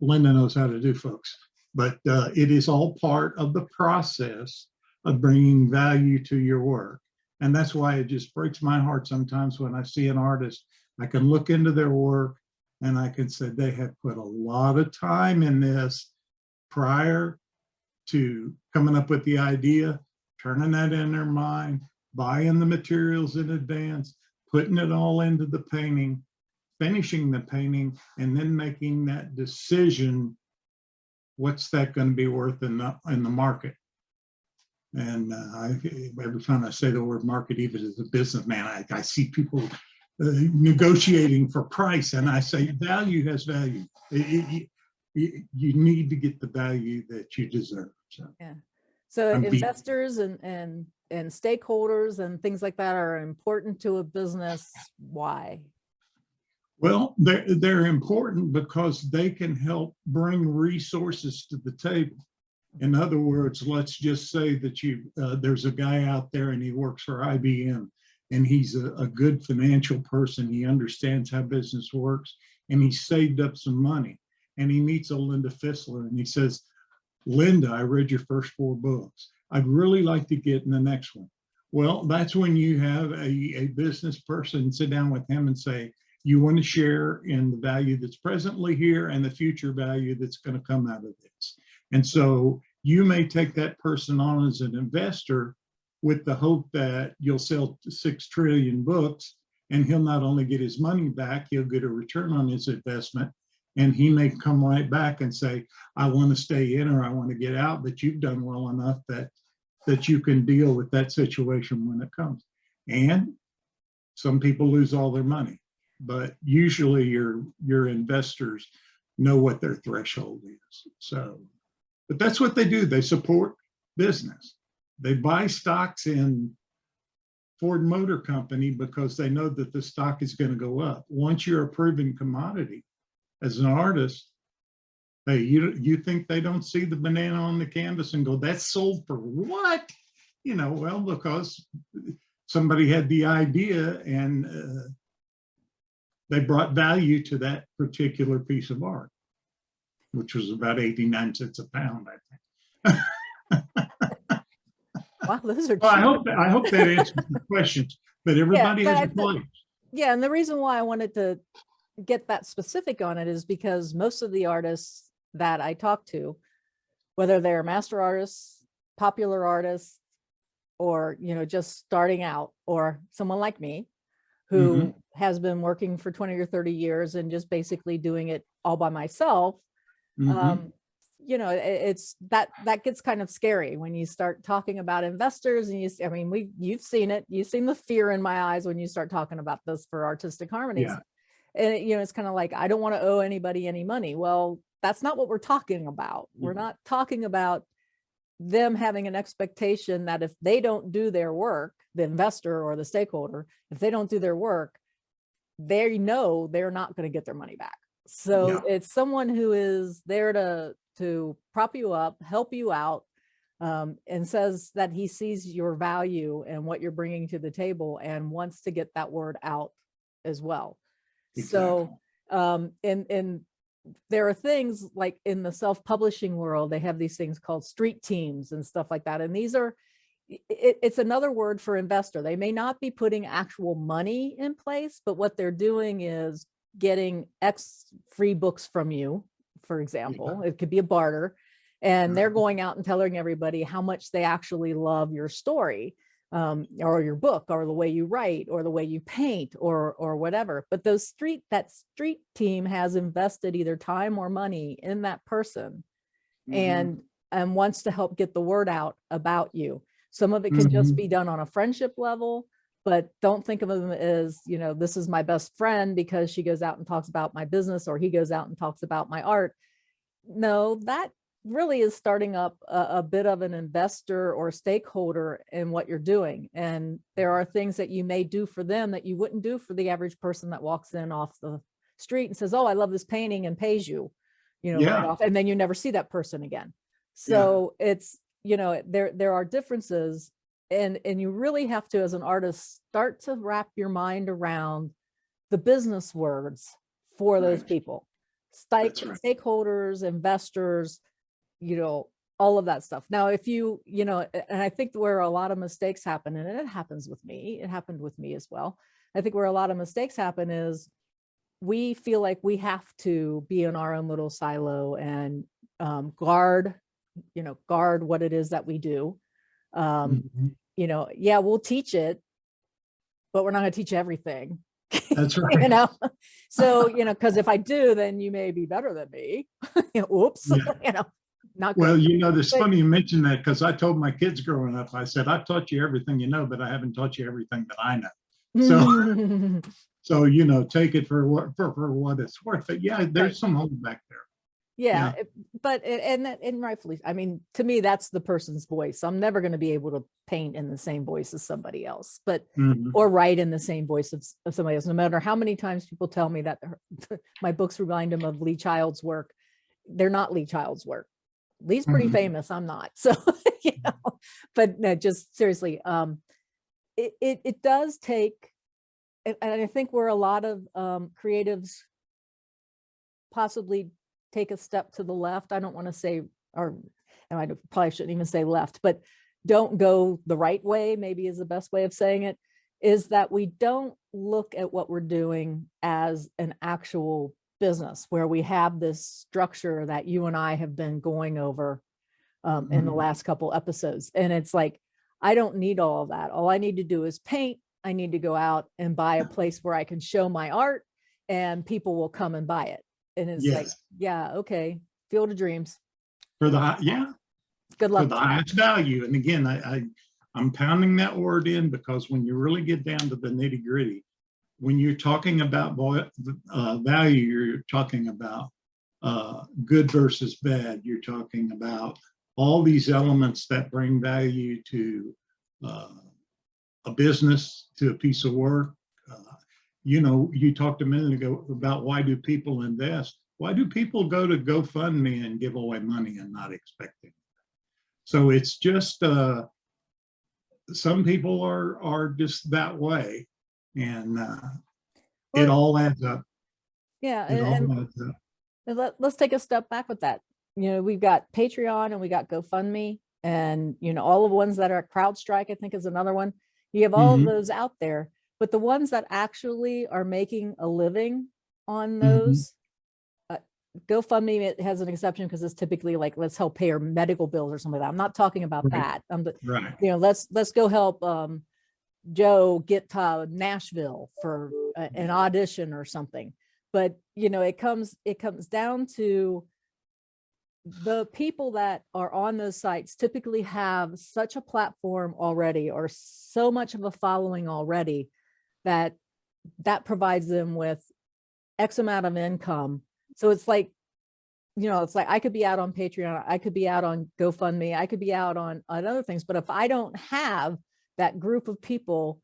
Linda knows how to do, folks. But it is all part of the process of bringing value to your work. And that's why it just breaks my heart sometimes when I see an artist. I can look into their work and I can say they have put a lot of time in this prior to coming up with the idea, turning that in their mind, buying the materials in advance, putting it all into the painting, finishing the painting, and then making that decision, what's that going to be worth in the market? And every time I say the word market, even as a businessman, I see people negotiating for price, and I say value has value. You need to get the value that you deserve. So, yeah. So investors and stakeholders and things like that are important to a business. Why? Well, they're important because they can help bring resources to the table. In other words, let's just say that there's a guy out there and he works for IBM and he's a good financial person. He understands how business works and he saved up some money. And he meets a Linda Fisler and he says, Linda, I read your first 4 books. I'd really like to get in the next one. Well, that's when you have a business person sit down with him and say, you want to share in the value that's presently here and the future value that's going to come out of this. And so you may take that person on as an investor with the hope that you'll sell 6 trillion books and he'll not only get his money back, he'll get a return on his investment. And he may come right back and say, I want to stay in or I want to get out, but you've done well enough that you can deal with that situation when it comes. And some people lose all their money, but usually your investors know what their threshold is. So, but that's what they do. They support business. They buy stocks in Ford Motor Company because they know that the stock is going to go up. Once you're a proven commodity, as an artist, hey, you think they don't see the banana on the canvas and go, that's sold for what? You know, well, because somebody had the idea and they brought value to that particular piece of art, which was about 89 cents a pound, I think. Wow, those are well, I hope that answers the questions, but everybody has a place. Yeah, and the reason why I wanted to get that specific on it is because most of the artists that I talk to, whether they're master artists, popular artists, or just starting out, or someone like me who has been working for 20 or 30 years and just basically doing it all by myself, it's that gets kind of scary when you start talking about investors and you've seen it, you've seen the fear in my eyes when you start talking about this for Artistic Harmonies. Yeah. And it's kind of like, I don't want to owe anybody any money. Well, that's not what we're talking about. We're not talking about them having an expectation that if they don't do their work, the investor or the stakeholder, if they don't do their work, they know they're not going to get their money back. So it's someone who is there to prop you up, help you out, and says that he sees your value and what you're bringing to the table and wants to get that word out as well. Exactly. So, and there are things like in the self-publishing world, they have these things called street teams and stuff like that. And these are, it's another word for investor. They may not be putting actual money in place, but what they're doing is getting X free books from you, for example. It could be a barter, and they're going out and telling everybody how much they actually love your story. Or your book, or the way you write, or the way you paint, or whatever. But that street team has invested either time or money in that person, and wants to help get the word out about you. Some of it can just be done on a friendship level, but don't think of them as, this is my best friend because she goes out and talks about my business, or he goes out and talks about my art. No, that really is starting up a bit of an investor or stakeholder in what you're doing. And there are things that you may do for them that you wouldn't do for the average person that walks in off the street and says, oh, I love this painting, and pays you, right off. And then you never see that person again. So it's, there are differences, and you really have to, as an artist, start to wrap your mind around the business words for those people, stakeholders, investors, all of that stuff. Now, if and I think where a lot of mistakes happen, and it happens with me, it happened with me as well. I think where a lot of mistakes happen is we feel like we have to be in our own little silo and guard what it is that we do. Yeah, we'll teach it, but we're not going to teach everything. That's right. So, because if I do, then you may be better than me. Oops. Yeah. Not well, good. it's funny you mentioned that, because I told my kids growing up, I said, I've taught you everything you know, but I haven't taught you everything that I know. So, take it for what it's worth. But yeah, there's some holdback there. Yeah. But, and rightfully, I mean, to me, that's the person's voice. I'm never going to be able to paint in the same voice as somebody else, but, or write in the same voice of somebody else, no matter how many times people tell me that my books remind them of Lee Child's work. They're not Lee Child's work. Lee's pretty famous. I'm not. So, but no, just seriously, it does take, and I think where a lot of creatives possibly take a step to the left, I don't want to say, and I probably shouldn't even say left, but don't go the right way, maybe is the best way of saying it, is that we don't look at what we're doing as an actual business, where we have this structure that you and I have been going over in the last couple episodes. And it's like, I don't need all of that. All I need to do is paint. I need to go out and buy a place where I can show my art and people will come and buy it. And it's like, yeah, okay. Field of dreams. For the, good luck. For the highest value. And again, I'm pounding that word in, because when you really get down to the nitty gritty, when you're talking about value, you're talking about good versus bad. You're talking about all these elements that bring value to a business, to a piece of work. You talked a minute ago about why do people invest? Why do people go to GoFundMe and give away money and not expect it? So it's just some people are just that way. And it all adds up. Yeah. And let's take a step back with that. We've got Patreon and we got GoFundMe, and, all of the ones that are at CrowdStrike, I think is another one. You have all of those out there, but the ones that actually are making a living on those, GoFundMe, it has an exception because it's typically like, let's help pay our medical bills or something like that. I'm not talking about that. Let's go help Joe get to Nashville for an audition or something. But it comes down to the people that are on those sites typically have such a platform already, or so much of a following already, that provides them with X amount of income. So it's like, I could be out on Patreon, I could be out on GoFundMe, I could be out on other things, but if I don't have that group of people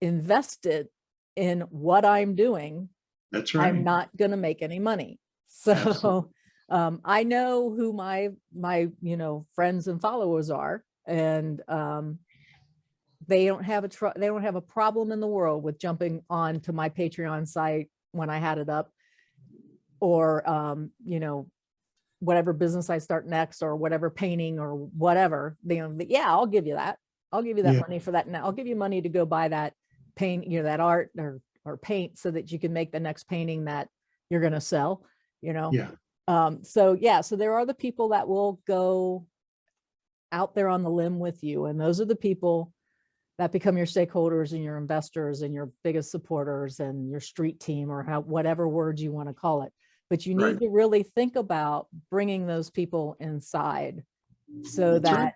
invested in what I'm doing, that's right, I'm not going to make any money. So I know who my friends and followers are, and they don't have a problem in the world with jumping on to my Patreon site when I had it up, or whatever business I start next, or whatever painting or whatever. Yeah, I'll give you that. I'll give you that money for that. Now I'll give you money to go buy that paint, that art or paint, so that you can make the next painting that you're going to sell, So there are the people that will go out there on the limb with you. And those are the people that become your stakeholders and your investors and your biggest supporters and your street team, or whatever word you want to call it. But you need to really think about bringing those people inside, so that,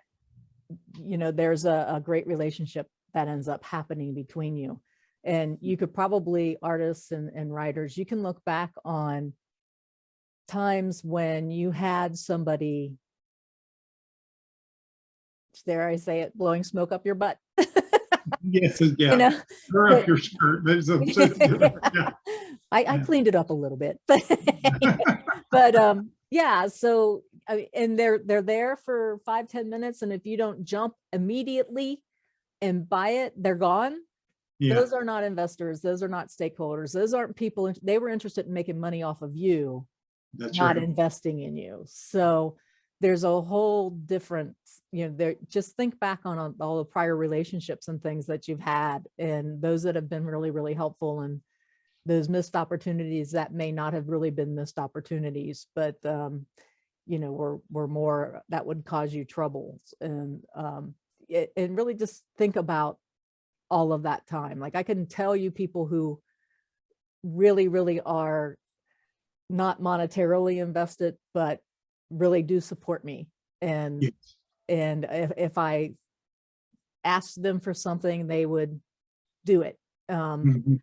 there's a great relationship that ends up happening between you. And you could probably, artists and writers, you can look back on times when you had somebody, dare I say it, blowing smoke up your butt. Yes, or up your skirt. There's I cleaned it up a little bit, but so and they're there for 5-10 minutes. And if you don't jump immediately and buy it, they're gone. Yeah, Those are not investors. Those are not stakeholders. Those aren't people. They were interested in making money off of you, that's not right. investing in you. So there's a whole different, there, just think back on all the prior relationships and things that you've had, and those that have been really, really helpful, and those missed opportunities that may not have really been missed opportunities, but were more that would cause you troubles. And and really just think about all of that time. Like, I can tell you people who really, really are not monetarily invested, but really do support me. And Yes. and if I asked them for something, they would do it. Mhm.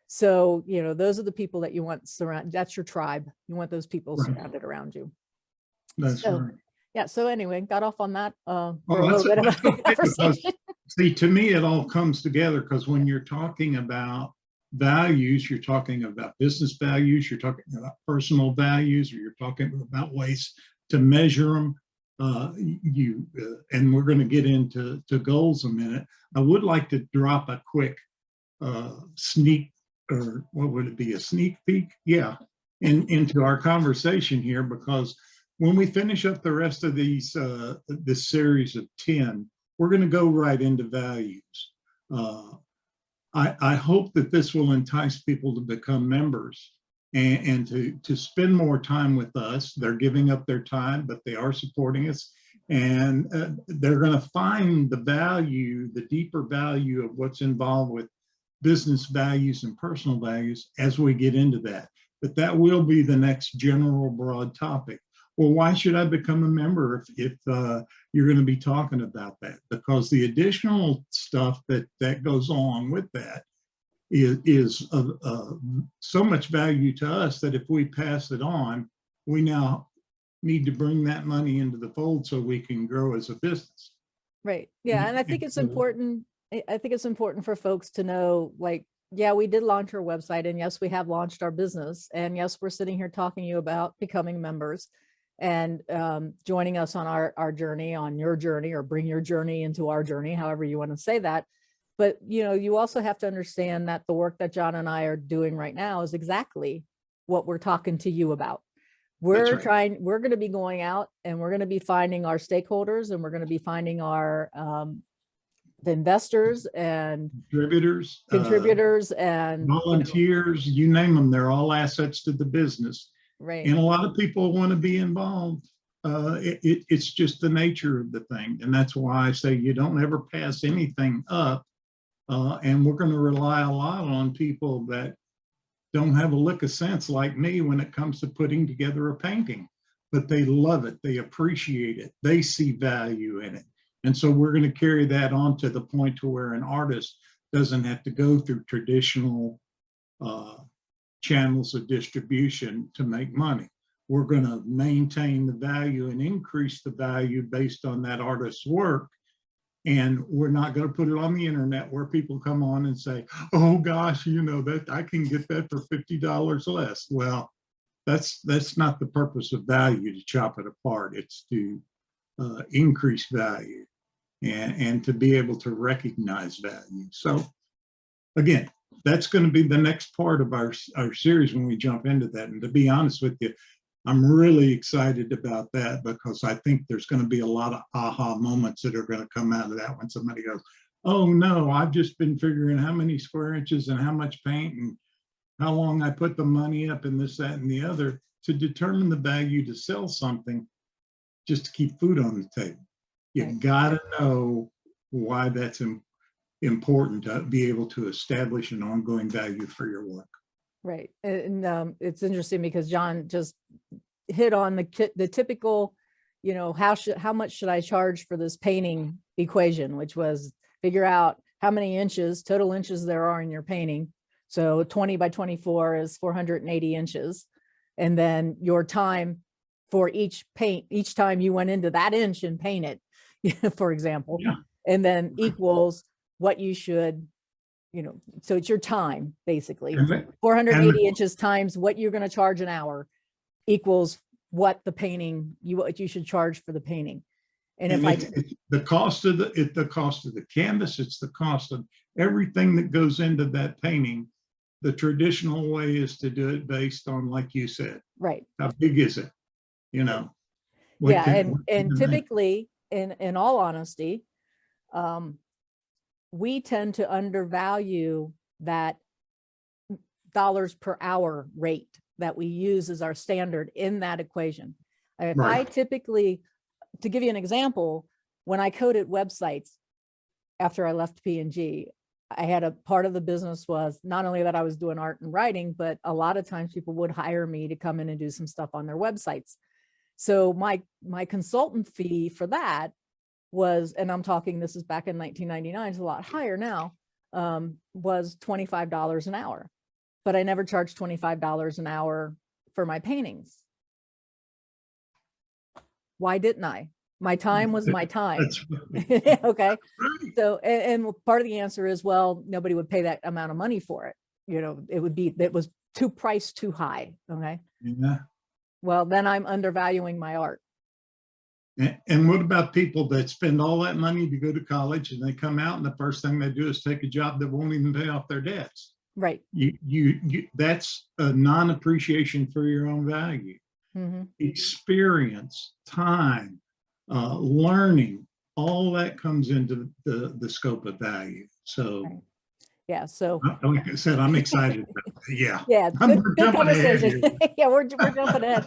So, those are the people that you want that's your tribe. You want those people Right. surrounded around you. That's So, right. yeah. So anyway, got off on that for Well, a little bit of that's a okay, because, conversation. see, to me, it all comes together, because when you're talking about values, you're talking about business values, you're talking about personal values, or you're talking about ways to measure them. And we're going to get into goals in a minute. I would like to drop a quick sneak, or what would it be, a sneak peek? Yeah, into our conversation here, because when we finish up the rest of these this series of 10, we're going to go right into values. I hope that this will entice people to become members and to spend more time with us. They're giving up their time, but they are supporting us, and they're going to find the value, the deeper value of what's involved with business values and personal values as we get into that. But that will be the next general broad topic. Well, why should I become a member if you're going to be talking about that? Because the additional stuff that goes along with that is so much value to us that if we pass it on, we now need to bring that money into the fold so we can grow as a business. Right. Yeah. And I think it's important. I think it's important for folks to know, like, yeah, we did launch our website, and yes, we have launched our business, and yes, we're sitting here talking to you about becoming members and joining us on our journey, on your journey, or bring your journey into our journey, however you want to say that. But, you also have to understand that the work that John and I are doing right now is exactly what we're talking to you about. We're going to be going out, and we're going to be finding our stakeholders, and we're going to be finding our the investors and contributors and volunteers, you name them, they're all assets to the business. Right. And a lot of people want to be involved. It's just the nature of the thing. And that's why I say you don't ever pass anything up. And we're going to rely a lot on people that don't have a lick of sense like me when it comes to putting together a painting, but they love it. They appreciate it. They see value in it. And so we're going to carry that on to the point to where an artist doesn't have to go through traditional channels of distribution to make money. We're going to maintain the value and increase the value based on that artist's work. And we're not going to put it on the internet where people come on and say, oh gosh, that I can get that for $50 less. Well, that's not the purpose of value, to chop it apart. It's to increase value and to be able to recognize value. So again, that's going to be the next part of our series when we jump into that. And to be honest with you, I'm really excited about that, because I think there's going to be a lot of aha moments that are going to come out of that when somebody goes, oh no, I've just been figuring how many square inches and how much paint and how long I put the money up and this, that, and the other to determine the value to sell something just to keep food on the table. You got to know why that's important to be able to establish an ongoing value for your work. Right. And it's interesting because John just hit on the typical, how much should I charge for this painting equation, which was figure out how many total inches there are in your painting. So 20 by 24 is 480 inches. And then your time for each time you went into that inch and paint it, for example, and then equals what you should, so it's your time, basically. 480 inches times what you're going to charge an hour equals what the painting, what you should charge for the painting. And if it's the cost of the cost of the canvas, it's the cost of everything that goes into that painting. The traditional way is to do it based on, like you said, right. how big is it? You know, Yeah. And typically, in all honesty, we tend to undervalue that dollars per hour rate that we use as our standard in that equation. If I typically, to give you an example, when I coded websites after I left P&G, I had a part of the business was not only that I was doing art and writing, but a lot of times people would hire me to come in and do some stuff on their websites. So my consultant fee for that was, and I'm talking, this is back in 1999, it's a lot higher now, was $25 an hour. But I never charged $25 an hour for my paintings. Why didn't I? My time was my time. Okay. So, and part of the answer is, well, nobody would pay that amount of money for it. You know, it was priced too high. Okay. Yeah. Well, then I'm undervaluing my art. And what about people that spend all that money to go to college and they come out and the first thing they do is take a job that won't even pay off their debts? Right. That's a non-appreciation for your own value. Mm-hmm. Experience, time, learning, all that comes into the scope of value. So right. Yeah. So like I said, I'm excited. Yeah. Yeah. Good conversation. Yeah, we're jumping ahead.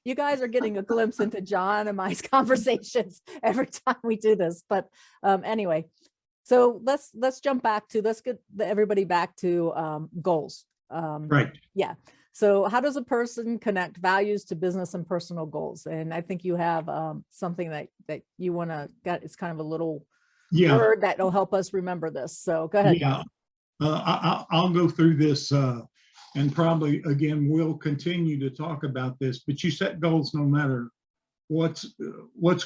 You guys are getting a glimpse into John and my conversations every time we do this. But anyway, so let's jump back to, let's get everybody back to goals. Right. Yeah. So how does a person connect values to business and personal goals? And I think you have something that you want to get. It's kind of a little word that will help us remember this. So go ahead. Yeah. I'll go through this and probably, again, we'll continue to talk about this, but you set goals no matter what's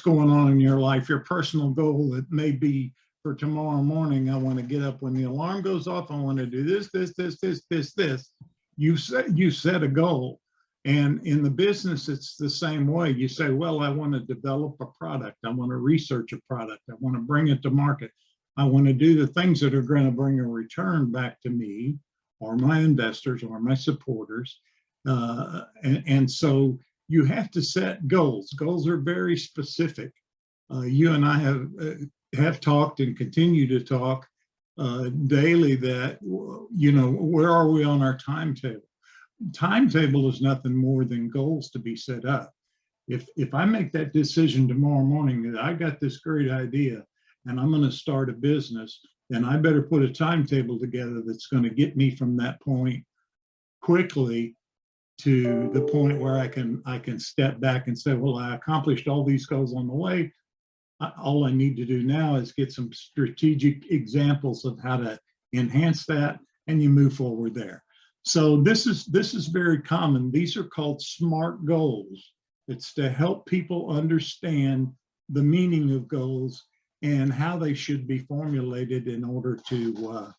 going on in your life. Your personal goal, it may be for tomorrow morning, I want to get up when the alarm goes off. I want to do this. You set a goal. And in the business, it's the same way. You say, well, I want to develop a product. I want to research a product. I want to bring it to market. I want to do the things that are going to bring a return back to me or my investors or my supporters. And so you have to set goals. Goals are very specific. You and I have talked and continue to talk daily that, where are we on our timetable? Timetable is nothing more than goals to be set up. If I make that decision tomorrow morning that I got this great idea and I'm going to start a business, then I better put a timetable together that's going to get me from that point quickly to the point where I can step back and say, well, I accomplished all these goals on the way. All I need to do now is get some strategic examples of how to enhance that, and you move forward there. So this is very common. These are called SMART goals. It's to help people understand the meaning of goals and how they should be formulated in order to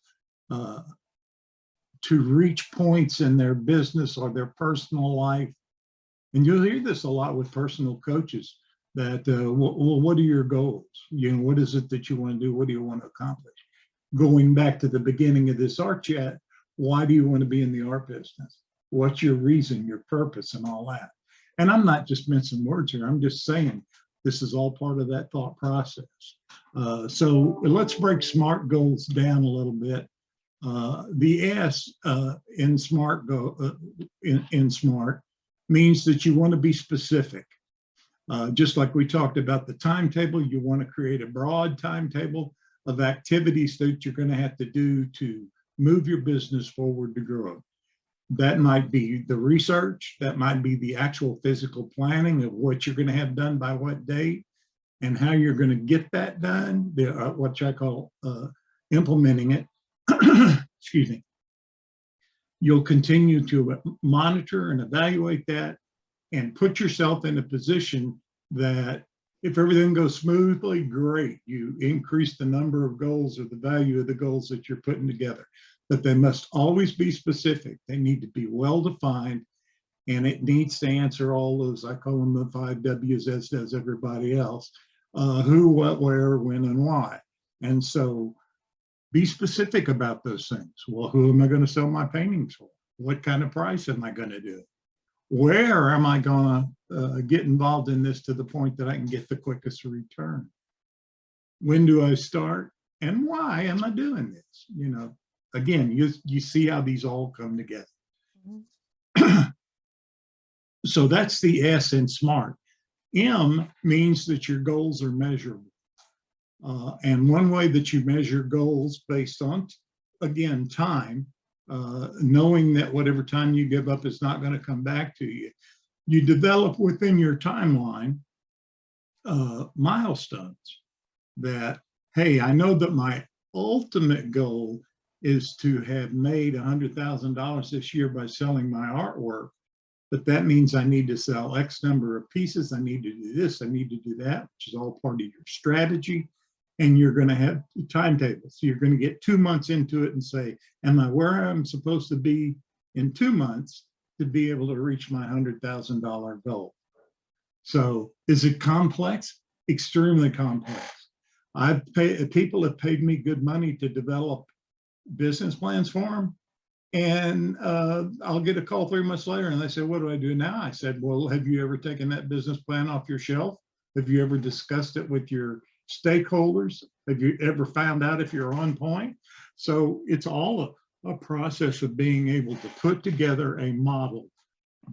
reach points in their business or their personal life. And you'll hear this a lot with personal coaches that, well, what are your goals? What is it that you want to do? What do you want to accomplish? Going back to the beginning of this art chat, why do you want to be in the art business? What's your reason, your purpose, and all that? And I'm not just mincing words here. I'm just saying this is all part of that thought process. So let's break SMART goals down a little bit. The S in SMART in SMART means that you want to be specific. Just like we talked about the timetable, you want to create a broad timetable of activities that you're going to have to do to move your business forward to grow. That might be the research, that might be the actual physical planning of what you're going to have done by what date and how you're going to get that done, what I call implementing it. Excuse me. You'll continue to monitor and evaluate that and put yourself in a position that if everything goes smoothly, great. You increase the number of goals or the value of the goals that you're putting together. But they must always be specific. They need to be well defined and it needs to answer all those, I call them the 5 W's, as does everybody else. Who, what, where, when, and why. And so be specific about those things. Well, who am I going to sell my paintings for? What kind of price am I going to do? Where am I going to get involved in this to the point that I can get the quickest return? When do I start? And why am I doing this? You know, again, you see how these all come together. Mm-hmm. So that's the S in SMART. M means that your goals are measurable. And one way that you measure goals based on, again, time, knowing that whatever time you give up is not going to come back to you. You develop within your timeline milestones that, hey, I know that my ultimate goal is to have made $100,000 this year by selling my artwork. But that means I need to sell X number of pieces. I need to do this. I need to do that, which is all part of your strategy. And you're going to have timetables. So you're going to get 2 months into it and say, am I where I'm supposed to be in 2 months to be able to reach my $100,000 goal? So is it complex? Extremely complex. People have paid me good money to develop business plans for them. And I'll get a call 3 months later and they say, what do I do now? I said, well, have you ever taken that business plan off your shelf? Have you ever discussed it with your stakeholders? Have you ever found out if you're on point? So it's all a process of being able to put together a model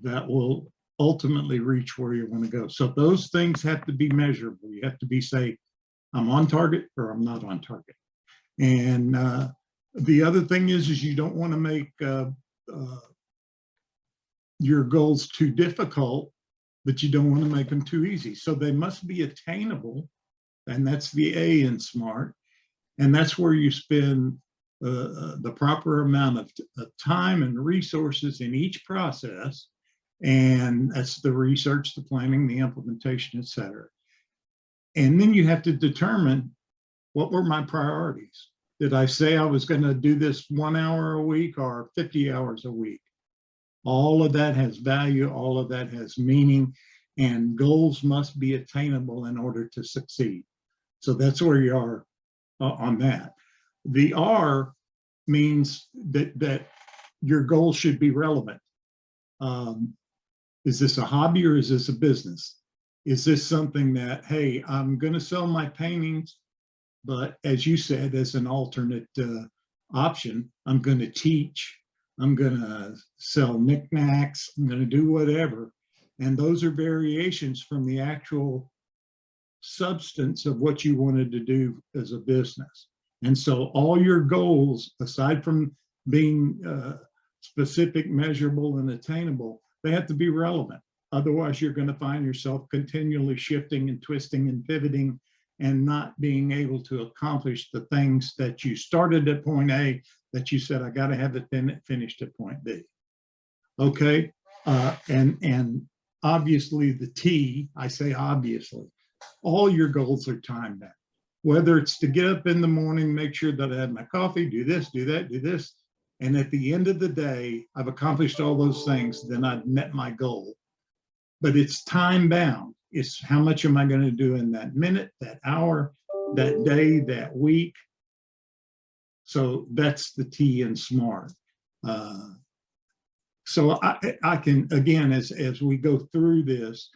that will ultimately reach where you want to go. So those things have to be measurable. You have to be, say, I'm on target or I'm not on target. And the other thing is you don't want to make your goals too difficult, but you don't want to make them too easy. So they must be attainable. And that's the A in SMART. And that's where you spend the proper amount of time and resources in each process. And that's the research, the planning, the implementation, et cetera. And then you have to determine, what were my priorities? Did I say I was going to do this 1 hour a week or 50 hours a week? All of that has value. All of that has meaning. And goals must be attainable in order to succeed. So that's where you are on that. The R means that your goal should be relevant. Is this a hobby or is this a business? Is this something that, hey, I'm going to sell my paintings, but as you said, as an alternate option, I'm going to teach, I'm going to sell knickknacks, I'm going to do whatever. And those are variations from the actual substance of what you wanted to do as a business. And so all your goals, aside from being specific, measurable, and attainable, they have to be relevant. Otherwise, you're going to find yourself continually shifting and twisting and pivoting and not being able to accomplish the things that you started at point A that you said, I got to have it finished at point B. Okay. And obviously the T, I say obviously, all your goals are time bound. Whether it's to get up in the morning, make sure that I have my coffee, do this, do that, do this. And at the end of the day, I've accomplished all those things, then I've met my goal. But it's time bound. It's how much am I going to do in that minute, that hour, that day, that week. So that's the T in SMART. So I can, again, as we go through this,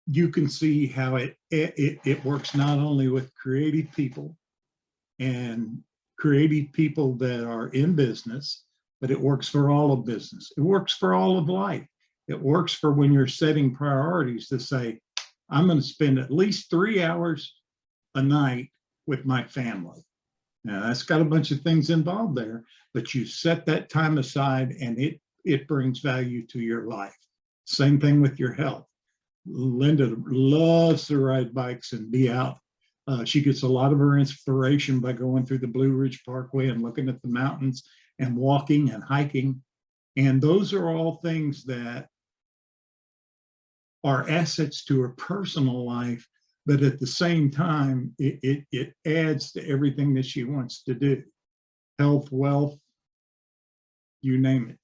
you can see how it works not only with creative people and creative people that are in business, but it works for all of business. It works for all of life. It works for when you're setting priorities to say, I'm going to spend at least 3 hours a night with my family. Now, that's got a bunch of things involved there, but you set that time aside and it brings value to your life. Same thing with your health. Linda loves to ride bikes and be out. She gets a lot of her inspiration by going through the Blue Ridge Parkway and looking at the mountains and walking and hiking. And those are all things that are assets to her personal life, but at the same time, it adds to everything that she wants to do. Health, wealth, you name it.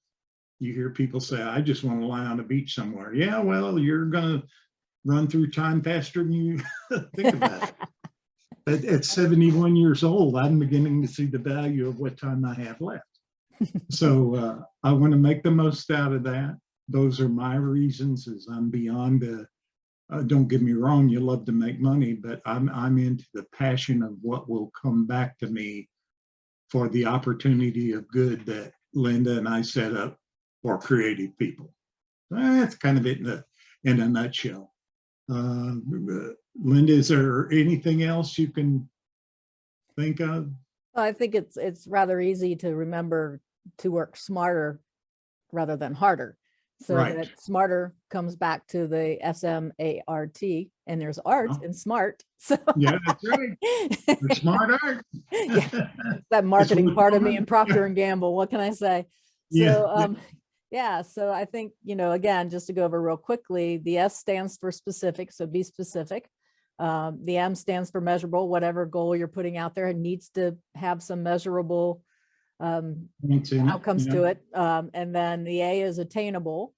You hear people say, I just want to lie on a beach somewhere. Yeah, well, you're going to run through time faster than you think about it. At 71 years old, I'm beginning to see the value of what time I have left. So I want to make the most out of that. Those are my reasons. Is I'm beyond the, don't get me wrong, you love to make money, but I'm into the passion of what will come back to me for the opportunity of good that Linda and I set up for creative people. That's kind of it in a nutshell. Linda, is there anything else you can think of? I think it's rather easy to remember to work smarter rather than harder. So Right. that smarter comes back to the SMART, and there's art Oh. and smart. So Yeah, that's right. The smart art. Yeah, it's that marketing part of me and Procter and Gamble. What can I say? So yeah, so I think, again, just to go over real quickly, the S stands for specific, so be specific. The M stands for measurable. Whatever goal you're putting out there, it needs to have some measurable outcomes to it. And then the A is attainable,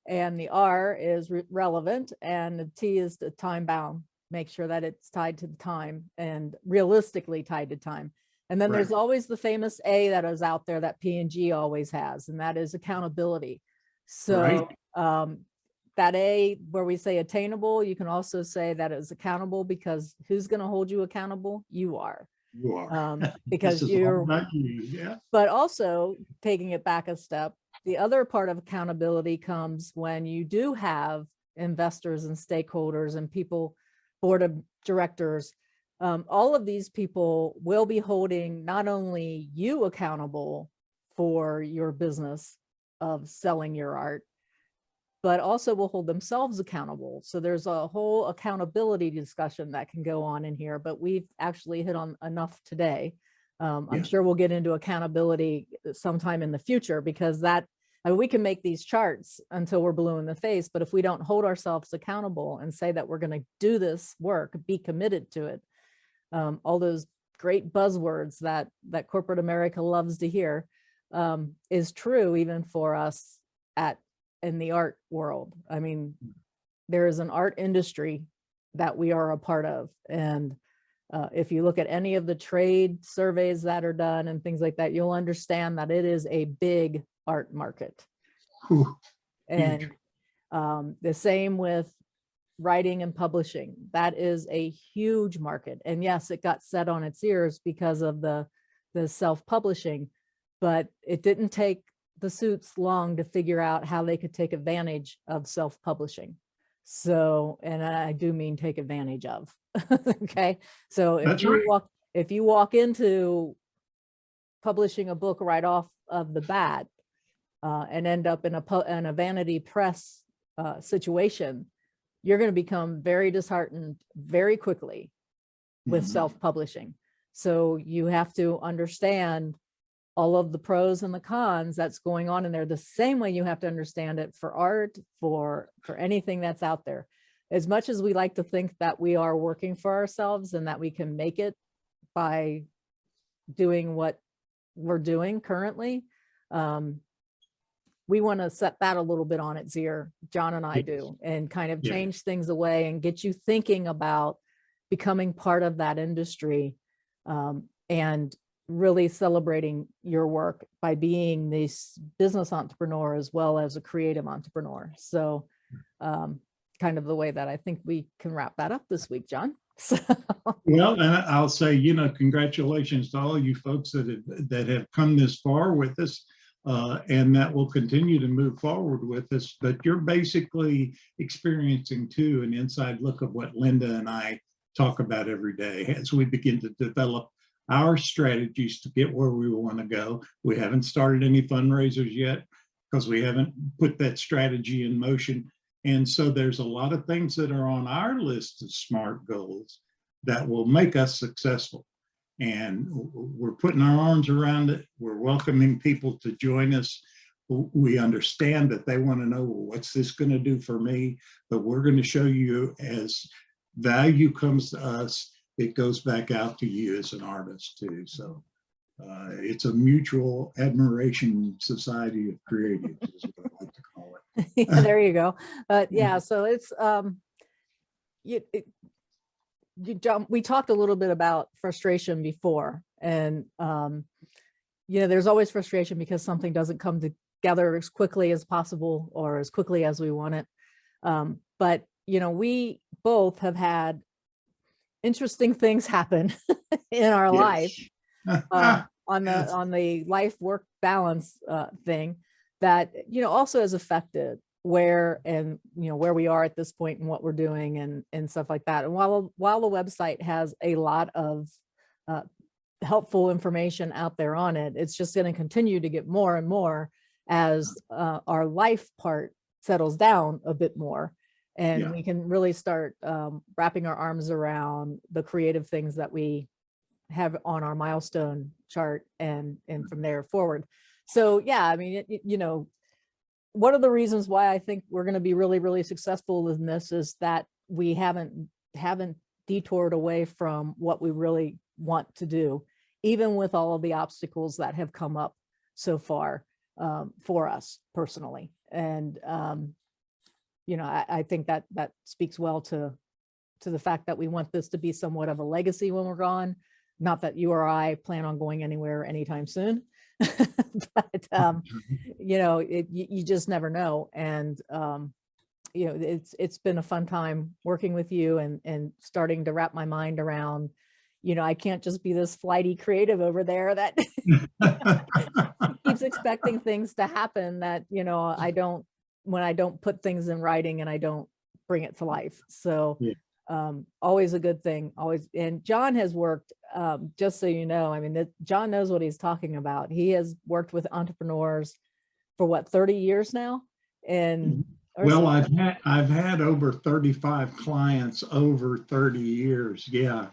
and the R is relevant, and the T is the time bound. Make sure that it's tied to the time and realistically tied to time. And then there's always the famous A that is out there that P&G always has, and that is accountability. So that A, where we say attainable, you can also say that is accountable, because who's going to hold you accountable? You are. You are. Because you're, yeah. But also taking it back a step, the other part of accountability comes when you do have investors and stakeholders and people, board of directors. All of these people will be holding not only you accountable for your business of selling your art, but also will hold themselves accountable. So there's a whole accountability discussion that can go on in here, but we've actually hit on enough today. I'm sure we'll get into accountability sometime in the future, because we can make these charts until we're blue in the face, but if we don't hold ourselves accountable and say that we're going to do this work, be committed to it, all those great buzzwords that corporate America loves to hear, is true even for us in the art world. I mean, there is an art industry that we are a part of. And if you look at any of the trade surveys that are done and things like that, you'll understand that it is a big art market. Whew. And the same with writing and publishing. That is a huge market. And yes, it got set on its ears because of the self-publishing, but it didn't take the suits long to figure out how they could take advantage of self-publishing. So, and I do mean take advantage of. Okay. So if you walk into publishing a book right off of the bat and end up in a vanity press situation, you're going to become very disheartened very quickly with self-publishing. So you have to understand all of the pros and the cons that's going on in there, the same way you have to understand it for art, for anything that's out there. As much as we like to think that we are working for ourselves and that we can make it by doing what we're doing currently, we want to set that a little bit on its ear, John and I do, and kind of change things away and get you thinking about becoming part of that industry, and really celebrating your work by being this business entrepreneur as well as a creative entrepreneur. So kind of the way that I think we can wrap that up this week, John. So. Well, and I'll say, congratulations to all you folks that have come this far with us, and that will continue to move forward with us. But you're basically experiencing too an inside look of what Linda and I talk about every day as we begin to develop our strategies to get where we want to go. We haven't started any fundraisers yet because we haven't put that strategy in motion. And so there's a lot of things that are on our list of SMART goals that will make us successful. And we're putting our arms around it. We're welcoming people to join us. We understand that they want to know, well, what's this going to do for me? But we're going to show you, as value comes to us, it goes back out to you as an artist too. So It's a mutual admiration society of creatives, is what I like to call it. Yeah, there you go. Yeah, so it's we talked a little bit about frustration before, and there's always frustration because something doesn't come together as quickly as possible or as quickly as we want it. But we both have had interesting things happen in our life on the life work balance thing that also has affected where we are at this point and what we're doing and stuff like that. And while the website has a lot of helpful information out there on it, it's just going to continue to get more and more as our life part settles down a bit more, and we can really start wrapping our arms around the creative things that we have on our milestone chart and from there forward. So yeah, I mean, one of the reasons why I think we're going to be really, really successful in this is that we haven't detoured away from what we really want to do, even with all of the obstacles that have come up so far for us personally. And I think that speaks well to the fact that we want this to be somewhat of a legacy when we're gone. Not that you or I plan on going anywhere anytime soon, but you just never know. And it's been a fun time working with you and starting to wrap my mind around, I can't just be this flighty creative over there that keeps expecting things to happen that, when I don't put things in writing and I don't bring it to life. So always a good thing, always. And John has worked, just so you know, I mean, John knows what he's talking about. He has worked with entrepreneurs for what, 30 years now? And well, I've had over 35 clients over 30 years. Yeah.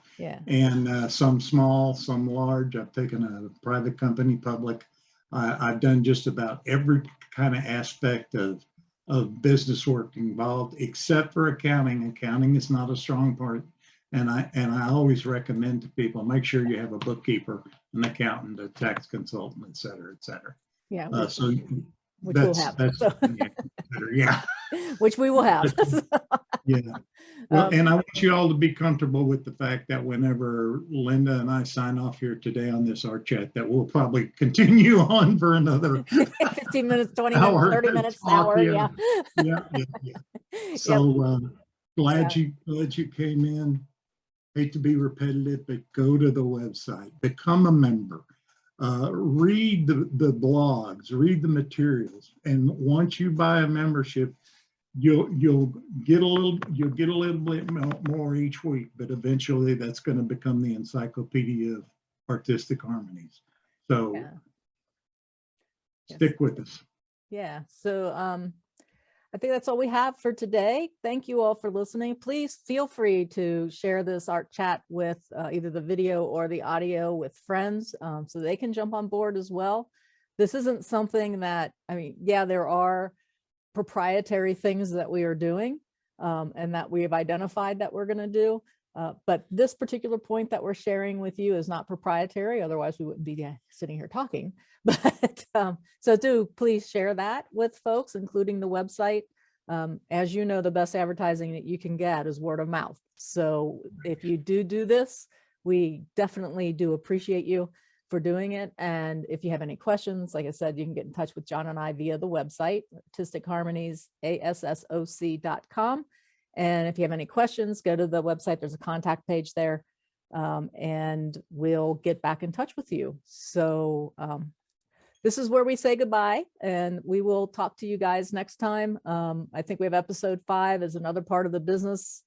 And some small, some large. I've taken a private company public. I've done just about every kind of aspect of business work involved, except for accounting. Accounting is not a strong part. And I always recommend to people, make sure you have a bookkeeper, an accountant, a tax consultant, et cetera, et cetera. Yeah. Which we'll have. Yeah. Which we will have. Yeah. Well, and I want you all to be comfortable with the fact that whenever Linda and I sign off here today on this art chat, that we'll probably continue on for another 15 minutes, 20 minutes, 30 minutes, hour. Yeah. So glad you came in. Hate to be repetitive, but go to the website, become a member. Read the blogs, read the materials, and once you buy a membership, you'll get a little bit more each week, but eventually that's going to become the encyclopedia of artistic harmonies. So stick with us. Yeah. So I think that's all we have for today. Thank you all for listening. Please feel free to share this art chat with either the video or the audio with friends so they can jump on board as well. This isn't something that, I mean, yeah, there are proprietary things that we are doing and that we have identified that we're going to do. But this particular point that we're sharing with you is not proprietary. Otherwise, we wouldn't be sitting here talking. But so do please share that with folks, including the website. As you know, the best advertising that you can get is word of mouth. So if you do this, we definitely do appreciate you for doing it. And if you have any questions, like I said, you can get in touch with John and I via the website, artisticharmonies.com. And if you have any questions, go to the website. There's a contact page there, and we'll get back in touch with you. So this is where we say goodbye, and we will talk to you guys next time. I think we have episode 5 as another part of the business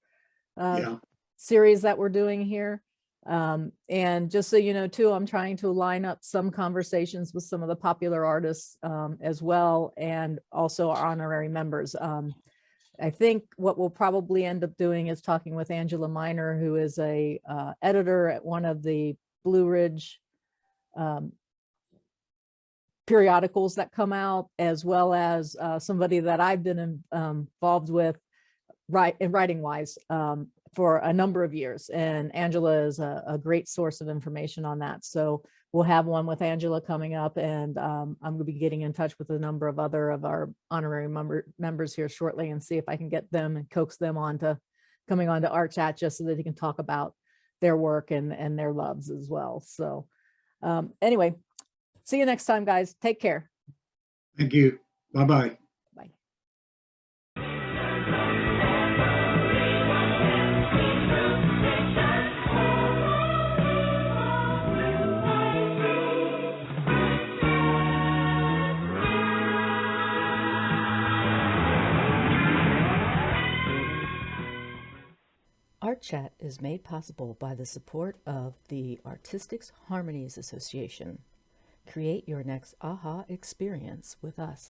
series that we're doing here. And just so you know, too, I'm trying to line up some conversations with some of the popular artists as well, and also our honorary members. I think what we'll probably end up doing is talking with Angela Miner, who is a editor at one of the Blue Ridge periodicals that come out, as well as somebody that I've been involved with writing wise for a number of years. And Angela is a great source of information on that. So we'll have one with Angela coming up, and I'm going to be getting in touch with a number of other of our honorary members here shortly and see if I can get them and coax them on to coming on to our chat just so that they can talk about their work and their loves as well. So anyway, see you next time, guys. Take care. Thank you. Bye-bye. Bye. Art Chat is made possible by the support of the Artistics Harmonies Association. Create your next aha experience with us.